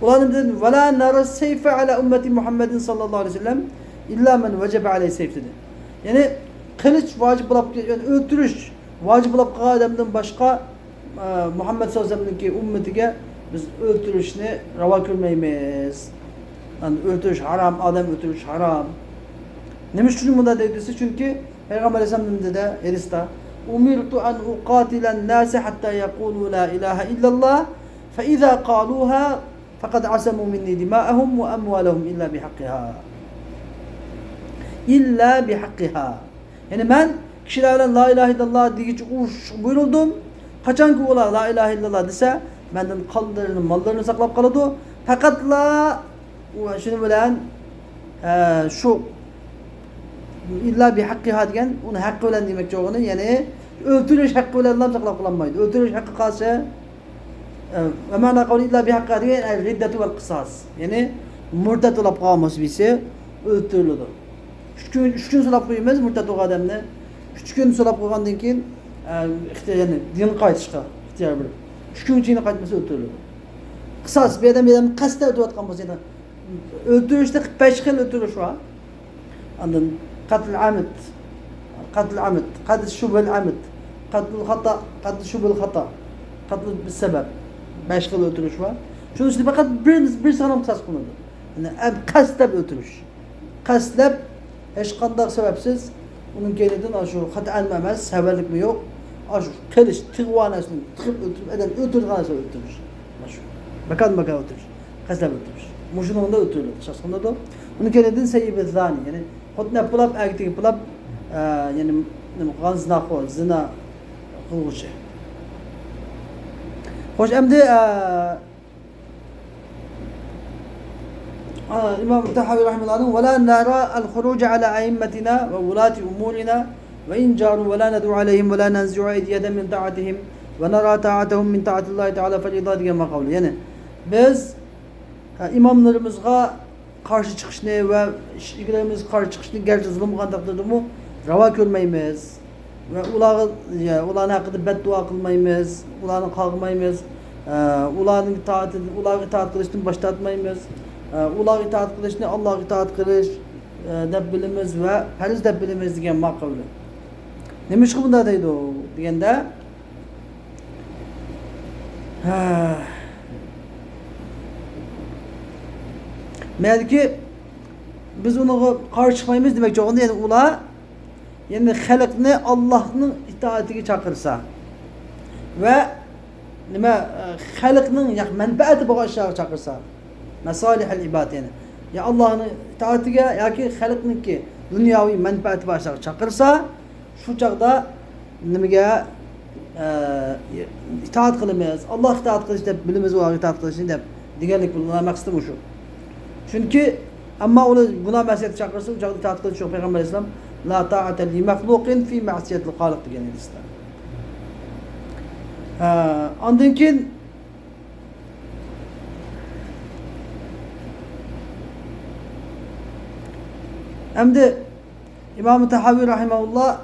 [SPEAKER 1] Ulanım dedi, وَلَا نَرَ السَّيْفَ عَلَى ümmeti Muhammedin sallallahu aleyhi ve sellem illa men vecebe aleyhi seyf dedi. Yani kılıç vacip bulup, yani öldürüş vacip bulup qalgan adamdan başqa Muhammed sallallahu aleyhi ve sellem'deki ümmetige biz öldürüşni rava ko'rmaymiz. Yani öldürüş haram, adam öldürüş haram. Nima uchun bunda dedisi? Çünkü Peygamber Aleyhisselam'ın da hadiste umirtu an uqatilan nasi hatta yaqulu la ilahe illallah fa iza qaluha fakat asamu minni dima'ahum ve amwalahum illa bihaqqiha. İlla bihaqqiha. Yani ben kişilerle la ilahe illallah deyici buyuruldum. Kaçan ki ola la ilahe illallah dese benden kanlarını, mallarını saklap kaladı. Fakat la şunu bilen şu illa bihaqqiha diyen onu hakkı olan demek çoğunu, yani öldürüş hakkı olanlar saklap kalanmaydı. Öldürüş hakkı kalsa ve mana kavli illa bihaqqa diye riddetu vel kısas. Yani murtat olup kalması birisi öldürülüdür. Üç gün solap koyamaz murtat o adamını. 3 gün solap koygandan keyin yani din qaytışqa ixtiyor bir. 3 gün içinde qaytmasa öldürülüdür. Kısas bir adam qasddan ötüyotgan bolsa öldürüşte 5 xil öldürüş var. Ondan qatl amd, qatl shubhal amd, qatl xata, qatl shubhal xata, qatl bis sebep. 5 xil öldürüş var. Şunun için fakat bir sanam kısas kılındı. Yani qasdlab öldürüş. Qasdlab hech qanday sebepsiz Onun kendinden şu hata etmemez, severlik mi yok? Aşu kılıç, tıgvanasını tıkıp öldürüp, eden öldürdüğünü söyle öldürmüş. Aşu. Bakan öldürmüş. Kasap öldürmüş. Muşun onda öldürülür. Şahsında da. Onun kendinden seyyib zani. Yani hotne pulap, erkek pulap, yani kan zina kol, zina kılgışı. Hoş emdi İmam Tahavi rahimahullah ve la nara el-huruc ala aimmetina ve ulati umurina ve in caru ve la ned'u aleyhim ve la nenzi'u eydiyeden min ta'atihim ve nara ta'atahum min ta'atillahi teala fel diye makavlu. Yani biz imamlarımızga karşı çıkışını ve işlerimiz karşı çıkışını gerçi zulüm kandırdığımı rava görmeyimiz ve ulan hakkında beddua kılmayımız, ulanı kalkmayımız, ulanın itaat kılıçını başlatmayımız, ulan itaat kılıçını Allah itaat kılış debbilimiz ve periz debbilimiz diyen makavlu. Nemiş ki bunda deydi o diyende meğer ki biz onu karşı çıkmayımız demek çok. Yani ula yani halkını Allah'ın itaatine çakırsa ve nima halkının ya menfaati bu aşağı çakırsa mesalihel ibad yani ya Allah'ın itaatine ya ki halkının ki dünyavi menfaati başlar çakırsa şu çağda nimege itaat kılmayız. Allah itaat kılıç da bilimiz var itaat kılıçını da diğerlik bulunmak istemiyor şu. Çünkü ama onu buna mesiyet çakırsa o çağda itaat kılıç yok. Peygamber İslam la ta'ate li mahlukin fi ma'siyetil halik diyen İslam. Andınkin hem de İmam-ı Tahavi rahimahullah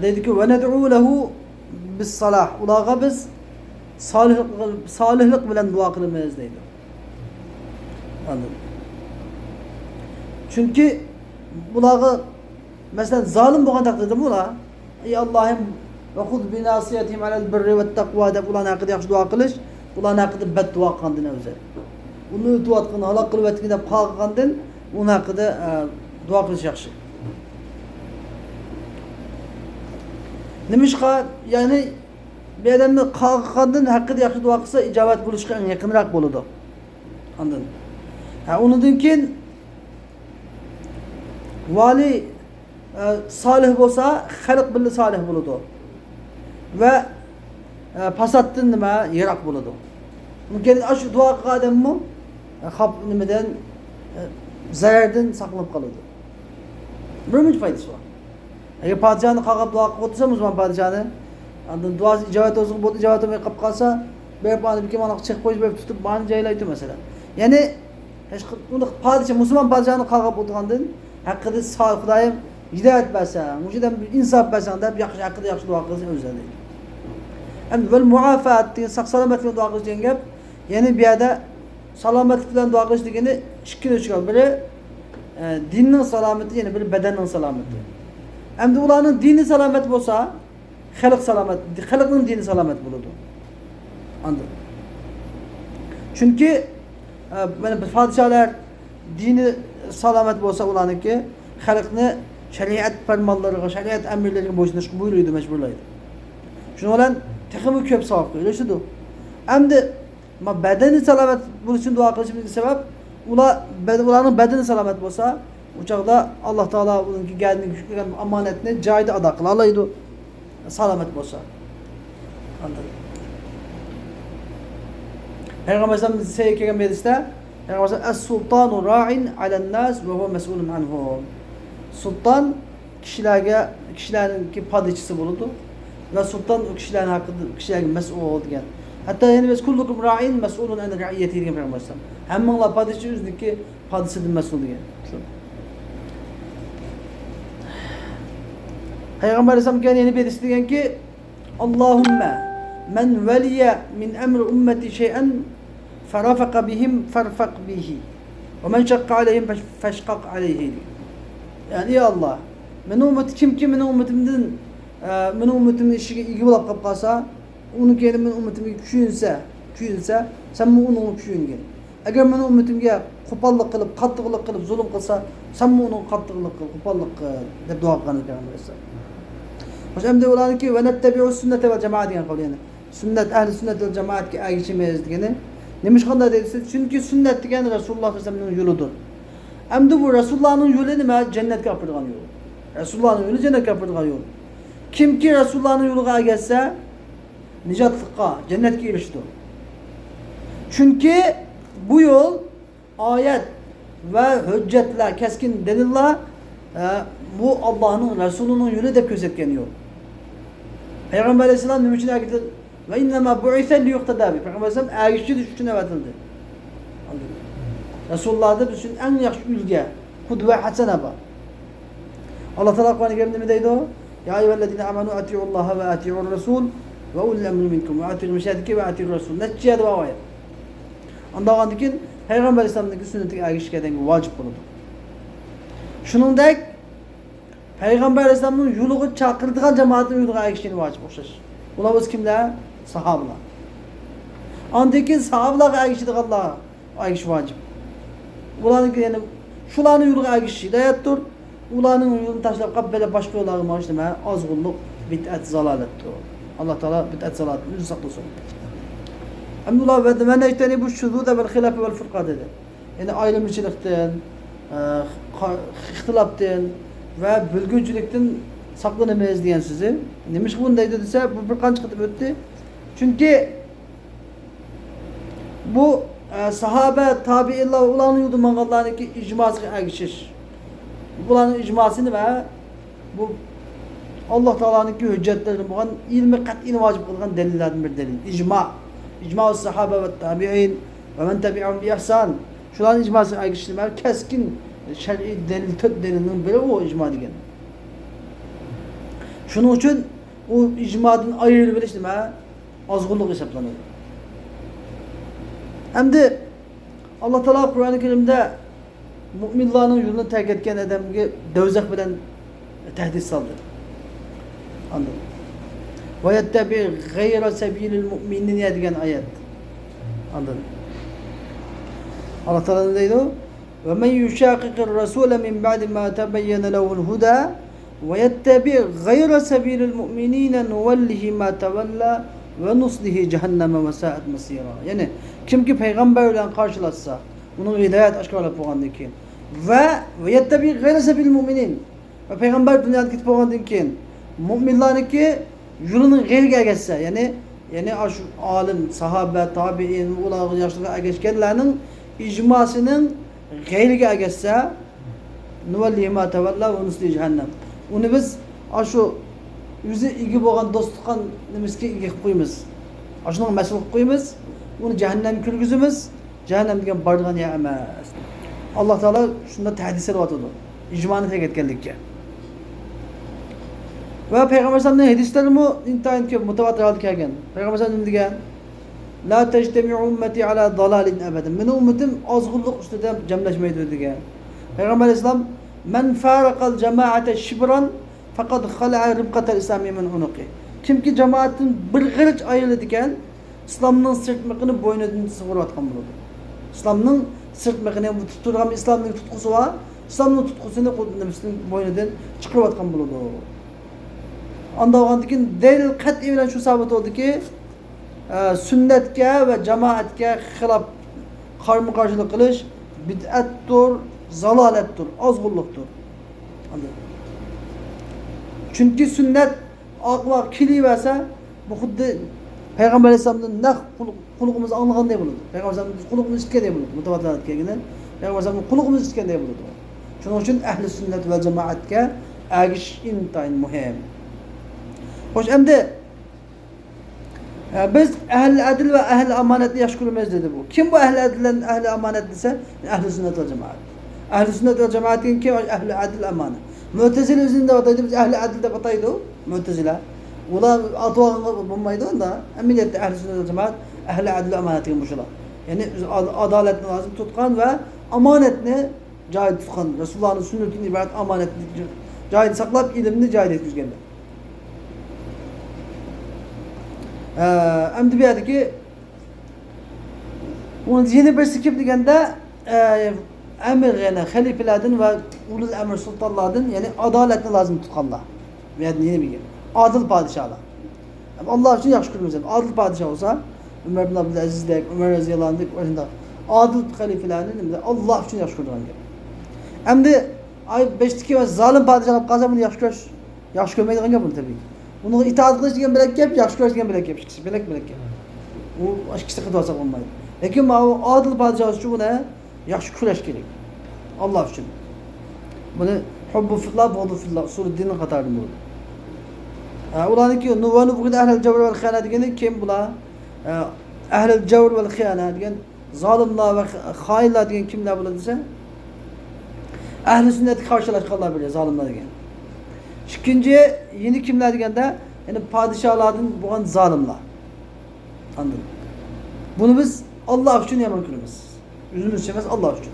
[SPEAKER 1] dedi ki ve ned'u lehu bis salah. Ulağa biz salihlik bilen dua kılmayız dedi. Anladın. Çünkü bulağı mesela zalim bu kadar takdirde bula ey Allah'ım ve hud bi nasiyetihim alel birri ve takva de ulan hakkında yaxşı dua kılış ulan hakkında beddua kandına özel. Bunu dua kılın halak kılvetini de kandın onun hakkında dua kılış yaxşı. Demiş ki yani bir adamın kandın hakkında yaxşı dua kılsa icabet buluşka en yakınrak buludu. Anladın? Onu dinkin vali salih olsa halk billi salih buludu. Ve pasattın nima yirak buludu. Mümkün aşı dua kadem mu hap nimeden zarardan saklanıp kalıdı. Böyle faydası var. Eğer padişahını kalkıp dua kılırsa Müslüman padişahını andın duası icabet olsun bu icabet olmaya kapı kalsa böyle bana bir keman çek koyup böyle tutup bana caylaydı mesela. Yani padişah Müslüman padişahını kalkıp oturandın hakkında sağ Xudayım hidayet versen, mucidem insaf versen de yaxşı hakkında yaxşı dua kılsın özelde. Hem vel muafaat diye sağlamet bilen dua kılsın gap. Yani bir yerde salamet bilen dua kılsın degeni iki çıkar. Biri dinin salameti yani biri bedenin salameti. Hem de ulanın dini salamet olsa halk salamet, halkın dini salamet buludu. Anladın? Çünkü yani padişahlar dini salamet olsa ulanın ki halkını şeriat fermanlarına, şeriat emirlerine boysunlaşıp buyuruyordu, mecburlaydı. Şunu olan tekimi köp sağlık öyle şudur. Hem de bedeni salamet bunun için dua kılışımızın sebep ulanın bedeni salamet olsa uçakta Allah Teala onunki geldiğini amanetini cayda ada kılalaydı. Salamet olsa. Anladın. Peygamber Efendimiz seyyekegen bir hadiste Peygamber Efendimiz es-sultanu ra'in alen nas ve huve mes'ulun anhum. Sultan kişilerin ki padişahı bulundu ve sultan o kişilerin hakkında kişilerin mesul oldu yani. Hatta yani biz kullukum ra'in mes'ulun en ra'iyeti diye Peygamber Efendimiz. Hemmanla padişahı üzdeki padişahın mesul yani. Peygamber Efendimiz yeni bir hadis diyen ki Allahümme men veliye min emri ümmeti şey'en ferafaka bihim ferfak bihi ve men şakka aleyhim feşkak aleyhi. Yani ya Allah, men ümmet kim men ümmetimden işi ilgi bulup kapkasa, onun kendi men ümmetimi küçüğünse, sen mi onun küçüğün gel. Agar meni ummatimga qo'pollik qilib, qattiqlik qilib, zulm qilsa, sen uni qattiqlik qil, qo'pollik qil deb duo qilgan Payg'ambar alayhisalom. Xo'sh, endi ularniki va nattabi'u sunnata va jamoat degan qavli yana. Sunnat ahli sunnat va jamoatga ergashimiz degani. Nima qanday deysiz? Chunki sunnat degan Rasululloh sollallohu alayhi vasallamning yo'lidir. Endi bu Rasulullohning yo'li nima? Jannatga olib boradigan yo'l. Rasulullohning yo'li jannatga olib boradigan yo'l. Kimki Rasulullohning yo'liga ergashsa, nijotlikqa, jannatga erishdi. Chunki bu yo'l oyat va hujjatlar, keskin dalillar bu Allohning Rasulining yo'li deb ko'rsatgan yo'l. Payg'ambar alayhisalom nima uchun aytdi? Va innama bu'isa liyuqtada bi. Payg'ambar alayhisalom ergashish uchun avatildi. Rasulullohda biz uchun eng yaxshi ulga, qudva hasana bor. Alloh taolo Qur'oni Karimda nima deydi? Ya ayyuhallazina amanu atiiulloha va atiiur rasul va ulul amri minkum va atiiul mushaddiqi va atiiur rasul. Natijada bu oyat. Ondan keyin Payg'ambar alayhisalomning sunnatiga ergashishga vojib bo'ladi. Shuningdek, Payg'ambar alayhisalomning yo'liga chaqiradigan jamoatning yo'liga ergashishga vojib o'xshash. Ular o'z kimlar? Sahobalar. Ondan keyin sahobalarga ergashadiganlar ergashish vojib. Ularning yana shularning yo'liga ergashish hidoyatdir. Ularning yo'lini tashlab qolib böyle boshqa yo'llarga morish nima? Ozg'unlik, bid'at, zalolatdir. Alloh taolo bid'at, zalolatni o'zi saqlasin. Alhamdulillah ve men aytani bu şuzuda vel hilaf vel fırqa dedi. Yani ayrımcılıktan, ihtilaftan ve bölgücülükten saklanamayız diyen sizi. Demiş ki bundaydı dese bu bir qancha qilib o'tdi. Çünkü bu sahabe, tabi'inlar ularning yo'lida manganlarniki ijmosiga ergashish. Bularning ijmosini ve bu Alloh taolaning hujjatlarini bo'lgan ilmi qat'iy vojib qilgan dalillardan bir dalil. İcma sahabe ve tabi'in ve men tabi'ahum bi ihsan. Şuların icması aygıştırmalar keskin şer'i delil, tut delilinin böyle o icma degen. Şunun için o icmadan ayrı bir işte azgınlık hesaplanıyor. Hem de Allah Teala Kur'an-ı Kerim'de müminlerin yolunu terk etken adamga dövzak bilen tehdit saldı. Anladın? Ve yettebi gayra sebilil mu'minin degan ayet. Anladın? Allah Teala ne deydi? Ve men yushaqiqir rasule min ba'di ma tebeyyene lehul huda ve yettebi gayra sebilil mu'minin nuvellihi ma tevella ve nuslihi cehenneme ve sa'at masira. Yani kim ki peygamberle karşılaşsa, onun hidayet aşkarlık boğandan keyin ve yettebi gayra sebilil mu'minin ve peygamber dünyada gitip boğandan keyin mu'minlarniki yolunun gayriga ergashsa, yani şu alim, sahabe, tabi'in, ular yaşlığa ergashganlarning ijmosinin gayriga ergashsa, nuvallihi ma tawalla ve nusli cehennem. Uni biz şu yüzü igi bo'lgan do'stlikdan nimasiga ega qilib qo'yamiz. Shuning mas'ul qilib qo'yamiz. Uni cehennemga kirgizamiz. Cehennem degan boradigan yer emas. Alloh taolo shunda tahdid qilyapti. Ijmoni tek etganlikka. Ve Peygamber Aleyhisselam'ın hadisleri mu intayin ki mutawatir halde kelgan. Peygamber Aleyhisselam degan: "La tejtemi'u ummeti ala dalalin ebeden." Meni ummetim azgınlık ustida jamlashmaydi degan. Peygamber Aleyhisselam: "Men faraqal cemaate shibran faqad khala'a ribqatal islami min unuqi." Kimki cemaatin bir g'irch ayrıladigan, İslamning sirtmiqini bo'ynidan sug'urayotgan bo'ladi. İslamning sirtmiqini tutturgan İslamning tutqusi va İslamning tutqusini qo'ldan bo'ynidan chiqarayotgan bo'ladi. Ondan keyin delil qat'iy bilan shu sabit bo'ldiki, sunnatga va jamoatga xilaf qarama-qarshilik qilish bid'atdir, zalolatdir, ozg'unlikdir. Chunki sunnat oqva keliversa, bu xuddi Payg'ambar alayhisolamning naq qulug'imizni anglaganday bo'ladi. Payg'ambar alayhisolamning qulug'ini eshitganday bo'ladi. Mutavattirat kelganda Payg'ambar alayhisolamning qulug'ini eshitganday bo'ladi. Shuning uchun ahli sunnat va jamoatga ergashish intayin muhim. Hoş endi biz ehli adil ve ehli amanetni yaxshi ko'ramiz dedi bu. Kim bu ehli adildan ehli amanet desa? Ehli sünnet ve cemaat. Ehli sünnet ve cemaat kim? Ehli adil amanet. Mu'tezile özünde ataydı biz ehli adil deb ataydı. Mu'tezile. Ular atwan bo'lmaydi onda. Emniyetde ehli sünnet ve cemaat ehli adil amanetga mushlar. Yani adaletni lazım tutgan ve amanetni joyida tutgan. Rasulullah'ın sünnetinden ibaret amanetni joyida saqlab, ilmni joyida yetkazganlar. Endi bu yerdagi Onun yeni birisi kim deganda emir yani halifelerden ve ulul emir sultanlardan yani adaletni lazım tutqanlar. Yani yeni bir adil padişahlar. Allah için yaxshi ko'ramiz. Adil podshoh bo'lsa, Umar ibn Abdulazizdek, Umar roziyallohu anhu o'shanda adil xalifalarni Allah uchun yaxshi ko'rgan gap. Endi ay 5'tiki va zolim podshoh bo'lib qolsa buni yaxshi ko'rmaydigan gap bu tabii. Buni itoat qilish degan bilak gap, yaxshi ko'rish degan bilak gap, ikkisi bilak gap. U ikkisi qilib olsa bo'lmaydi. Lekin bu adil podshoh uchun buni yaxshi kurash kerak. Allah uchun. Buni hubbu fillah, bughdu fillah usul dinning qatoridan bo'ladi. Ularniki nuvani bugün ehl-i cevr ve khiyana degeni kim bular? Ehl-i cevr ve khiyana degen zalimlar ve hainlar degen kimler bular dese? Ehl-i sünnet karşılaşkanlar böyle zalimlar degen. İkinci yeni kimler degende yani padişahlardan bulan zalimlar. Anladın? Bunu biz Allah için yaman kılımız. Yüzümüz çemez Allah için.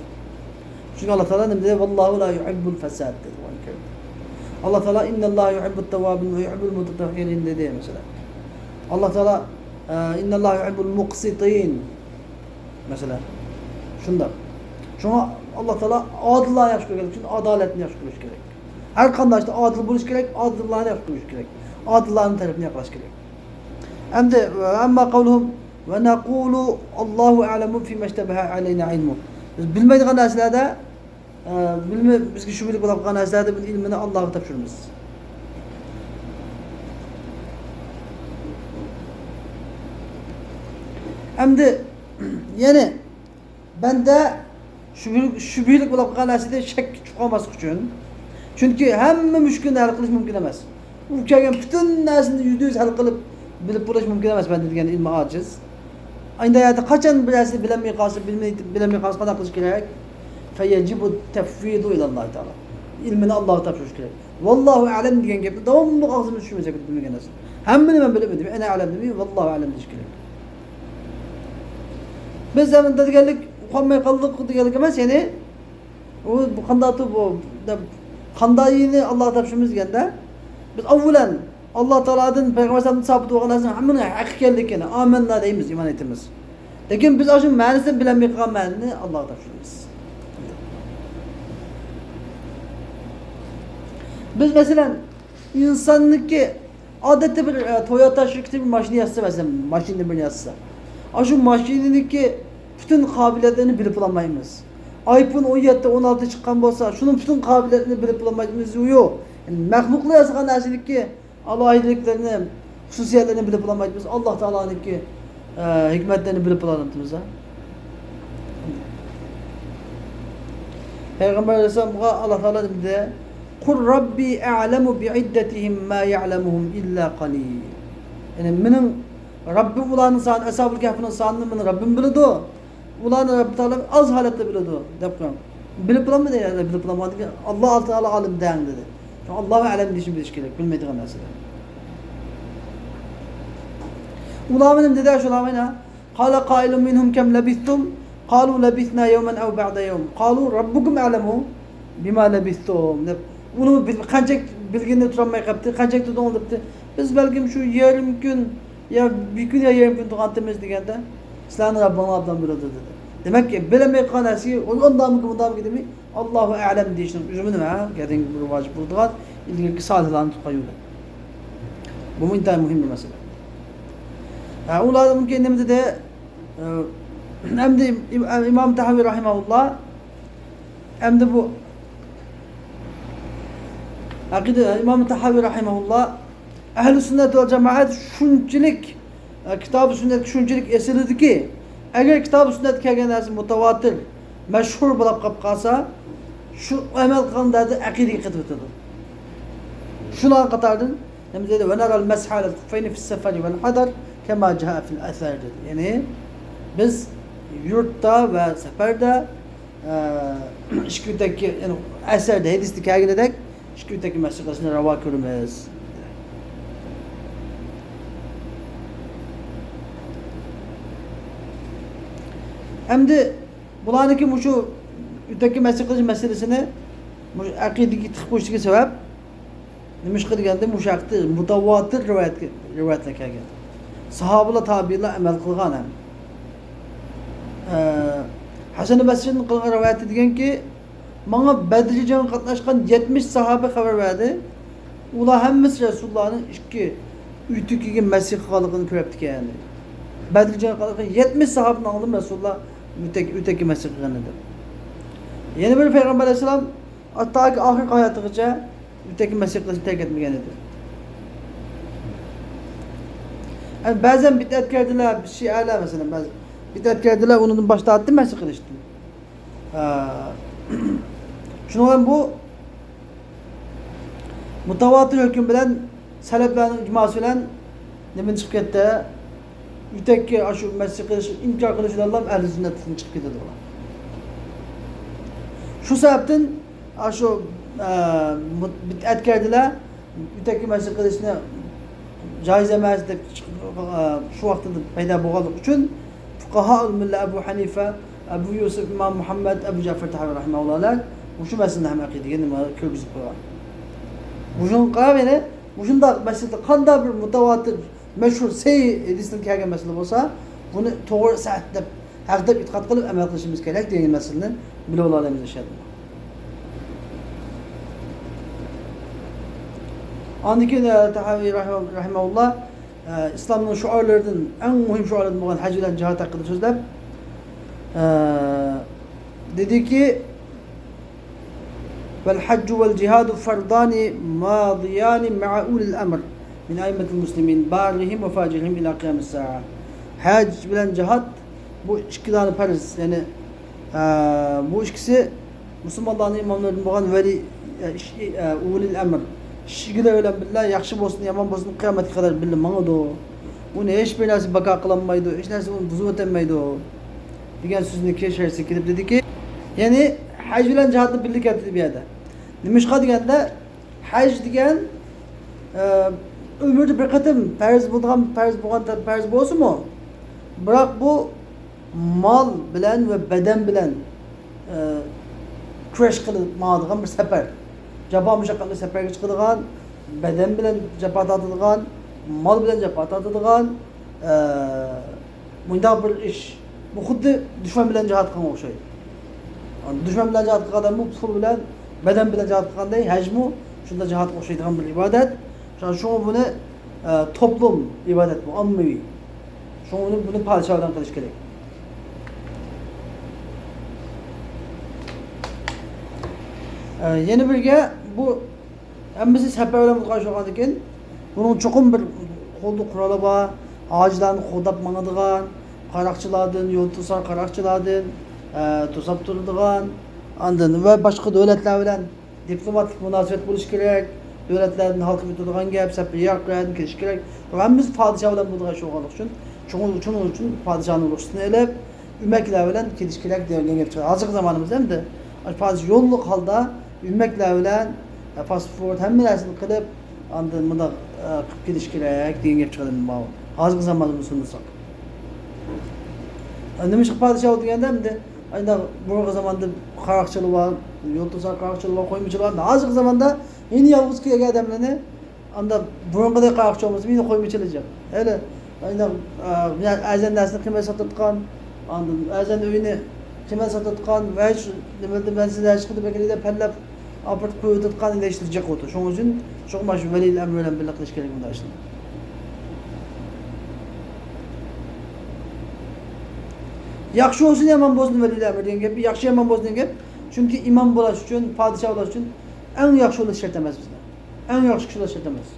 [SPEAKER 1] Çünkü Allah Teala ne dedi? Vallahu la yuhibbul fesad dedi. Allah Teala innallahu yuhibbut tevabin ve yuhibbul mutatahhirin dedi mesela. Allah Teala innallahu yuhibbul muqsitin mesela. Şunda. Şuna Allah Teala adilliği yaxshi ko'rgan uchun adolatni yaxshi ko'rish kerak. Har qanday işte adil bo'lish kerak, adillarni yaxshi ko'rish kerak. Adillarning tarafini yoqlash kerak. Endi amma qawluhum ve naqulu Allahu a'lamu fima ishtabaha alayna ilmu. Biz bilmaydigan narsalarda bizga shubhalik bo'lib qolgan narsalarda biz ilmini Allohga topshiramiz. Endi yani bende shubhalik bo'lib qolgan narsada shak chiqolmaslik uchun. Chunki hamma mushkulni hal qilish mumkin emas. U kelgan butun narsani %100 hal qilib bilib bo'lish mumkin emas bende degan ilmi ojiz. Ayni hayotda qachon bir narsani bilmay qolsa, bilmay qolsa qanday qilish kerak? Feyecibu tefvidu ilallah Teala. İlmini Allah'a topshirish kerak. Vallahu a'lam degan gapni davomli og'zimizga tushmasa bilmagan narsa. Hammani men bilmadim. Ana a'lam demi, vallahu a'lam deyish kerak. Biz zamonda deganlik qolmay qoldik deganlik emas, ya'ni bu qanday bu qandayini Allohga topshiramiz deganda biz avvalan Alloh taoladan payg'ambar sollallohu sabit bo'lgan narsani hammani haqiqatligini amanna deymiz, iymon etamiz. Lekin biz shu ma'nosini bilmay qolgan ma'noni Allohga topshiramiz. Biz mesela insanlıki adette bir Toyota şirketi bir maşini yazsa mesela maşini bir yazsa. Şu maşinindeki bütün kabiliyetlerini bilip bulamayız. iPhone 17 16 çıkan olsa şunun bütün kabiliyetlerini bilip bulamayız yok. Yani mahlukla yazılan narsadaki alaylıklarını, hususiyetlerini bilip bulamayız. Allah Teala'nınki hikmetlerini bilip bulamayız. Peygamber Aleyhisselam'a Allah Teala dedi: "Kul Rabbi a'lemu bi'iddetihim ma ya'lemuhum illa qalil." Yani benim Rabbim ulanın san, Ashab-ül Kahf'ın sanını benim Rabbim bildi. Ulanı Rabbi Teala az halette bildi. Depkan. Bilip bulamadı yani bilip bulamadı ki Allah Teala alim den dedi. Çünkü Allah'a alem dişim biliş gerek. Bilmediğin mesela. Ulanın dedi şu ulanına. Kala qailun minhum kem labithtum? Qalu labithna yawman aw ba'da yawm. Qalu rabbukum a'lemu bima labithtum. Bunu qancha bilginde turamay qapti, qancha tutun debdi. Biz belkim şu yarım gün ya bir gün ya yarım gün tuqantimiz deganda sizlarni Rabbinglardan biladi dedi. Demek ki bilemay qanasi ondan mı bundan mı gidimi Allahu a'lam deyishning o'zi nima? Gading bir vojib bo'ldigan ilgirki solihlarni tutqaydi. Bu intayin muhim bir masala. Ular mumkin nima dedi? Endi İmam Tahavi rahimahullah endi bu Akide İmam Tahavi rahimahullah Ehl-i Sünnet ve Cemaat şunçilik Kitab-ı Sünnet şunçilik esirdi ki eğer Kitab-ı Sünnet kelgan narsa mutavatir meşhur bo'lib qolib qolsa shu amal qilganda aqidaga ketib o'tadi. Shular qatoridan nima dedi? "Ve naral mashal al-kuffayni fi as-safari wal hadar kema jaa fil athar." dedi. Yani biz yurtta ve seferde işküteki yani eserde hadisde kelgan edik işküteki meselesini ravo ko'ramiz. Endi bularniki şu öteki meselesini aqidaga tiqib qo'yishiga sabab nima ish qilganda mushaqti mutavatir rivoyatlar kelgan. Sahobalar, tabiinlar amal qilgan ham. Hasan Basri'nin qilgan rivoyati deganki, menga Badr jangida qatnashgan 70 sahoba xabar berdi. Ular hammasi Rasulullohning ikki uytikiga masih qilganligini ko'ribdi ekan. Badr jangida qatnashgan 70 sahobaning oldida Rasululloh uytaki masih qilgan edi. Yana bir payg'ambar alayhisalom hattoki oxirgi hayotigacha uytaki masih qilishni tark etmagan edi. Yani bazen bid'atkardilar, Şialar mesela bazen bid'atkardilar onun başta attı masih qilishdi. Şuna olan bu mutavatir hüküm bilen salaflarning icmosi bilan nima chiqib ketdi? Uytakka shu masih qilish inkor qilishlardan ahli sunnatdan chiqib ketadi ular. Shu sababdan shu bid'atkardilar uytakka masih qilishni joiz emas deb shu vaqtda paydo bo'lganligi uchun fuqaho mulla Abu Hanifa, Abu Yusuf, İmam Muhammad, Abu Ja'far Tahavi rahimahullohlar shu masalani ham aqidaga nima ko'rgizib qo'ygan. Bujun qarab yana bujunda masalada qanday bir mutavatir mashhur sey hadisdan kelgan masala bo'lsa, buni to'g'ri sahih deb haq deb e'tiqod qilib amal qilishimiz kerak degan masalani bilib olamiz inshaalloh. Andaki Tahavi rahimahullah İslam'ın şuarlarından en mühim şuarlarından olan hac ile cihat hakkında sözler. Dedi ki vel haccu vel cihadu fardani madiyani ma'a ulil emr min aimmetil muslimin barrihim ve facirihim ila kıyamis sa'a. Hac bilen cihat bu iki tane farz. Yani bu ikisi Müslümanların imamlarından olan veli ulil emr. Şigile öyle billah yaxşı bolsun, yaman bolsun kıyamete kadar billah mana do. Uni hech bir narsa baka qilinmaydi, hech narsa uni buzib o'tmaydi degan so'zni kelishirsa kelib dediki, ya'ni haj bilan jihatni birlik etdi bu yerda. Nima ish deganda haj degan umrda bir qatim farz bo'lsa-mu, biroq bu mal bilan va badan bilan kurash qiladigan bir safar. Caba müşakkatli seferge çıkıdığan, beden bilen cepat atıdığan, mal bilen cepat atıdığan bunda bir iş. Bu xuddi düşman bilen cihat qilgan o'xshaydi. Düşman bilen cihat qilgan adam bu pul bilen, beden bilen cihat qilganday hajmu shunda cihat o'xshaydigan bir ibodat. Shuni buni toplum ibodat bu, ommaviy. Shuni buni podshohdan qilish kerak. Yeni birge bu hammasi safar bilan qilgan ekan. Bunun cho'qim bir qo'lda quroli bor, ağaçlarni qo'dab manadigan, qaroqchilardan, yo'l to'sar qaroqchilardan to'sab turadigan, andan va boshqa davlatlar bilan diplomatik munosabat bo'lish kerak. Davlatlarning xalqi bitadigan gap, safar yo'qdan kelish kerak. Hammamiz podshoh bilan bo'lgan shug'ullik uchun podshohning ruxsatini olib, umaklar bilan kelish kerak degan gap chiqadi. Hozirgi zamonimizda hamda podshoh yo'lliq holda ümmetler bilen pasport hem narsani qilib andan bunda qilib kelish kerak degan gap chiqadi bu. Hozirgi zamonda sunnasak. Nima ish podshoh deganda endi ayda burungi zamonda qaroqchilik bor, yo'l to'sar qaroqchilik bor, qo'ymichilik bor. Hozirgi zamonda endi yolg'iz kelgan odamlarni anda burungiday qaroqchi bo'lmasa, meni qo'ymichilik yo'q. Hele ayda azan narsani qiymat sotadigan, andan azan uyini qiymat sotadigan va hech nimada men sizga hech qilib beklida pallab apart qo'yadigan ishlaydigan qo'ydi. Shuning uchun shu mash valil amr bilan birga qilish kerak bunday ishni. Yaxshi bo'lsin, yomon bo'lsin valil amr degan gap, yaxshi yomon bo'lsin degan gap. Chunki imom bo'lish uchun, podshoh bo'lish uchun eng yaxshi bo'lish shart emas bizda. Eng yaxshi kishilar shart emas.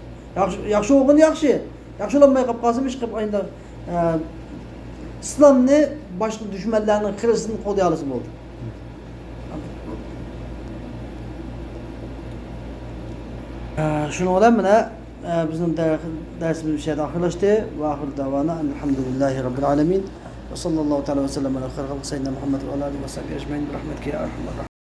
[SPEAKER 1] Yaxshi o'g'in yaxshi. Yaxshi olmay qolib qolsa ish qilib endi islomni boshqa dushmanlarning qirisini qo'lga olsa bo'ldi. Shuni bilan mana bizning darsimiz bu yerda oxirlashdi. Va oxir davona alhamdulillahi robbil alamin. Va sallallohu ta'ala va sallama ala xayri xalqi sayyidina Muhammad va alihi va sahbihi ajmain bi rahmatika ya arhamar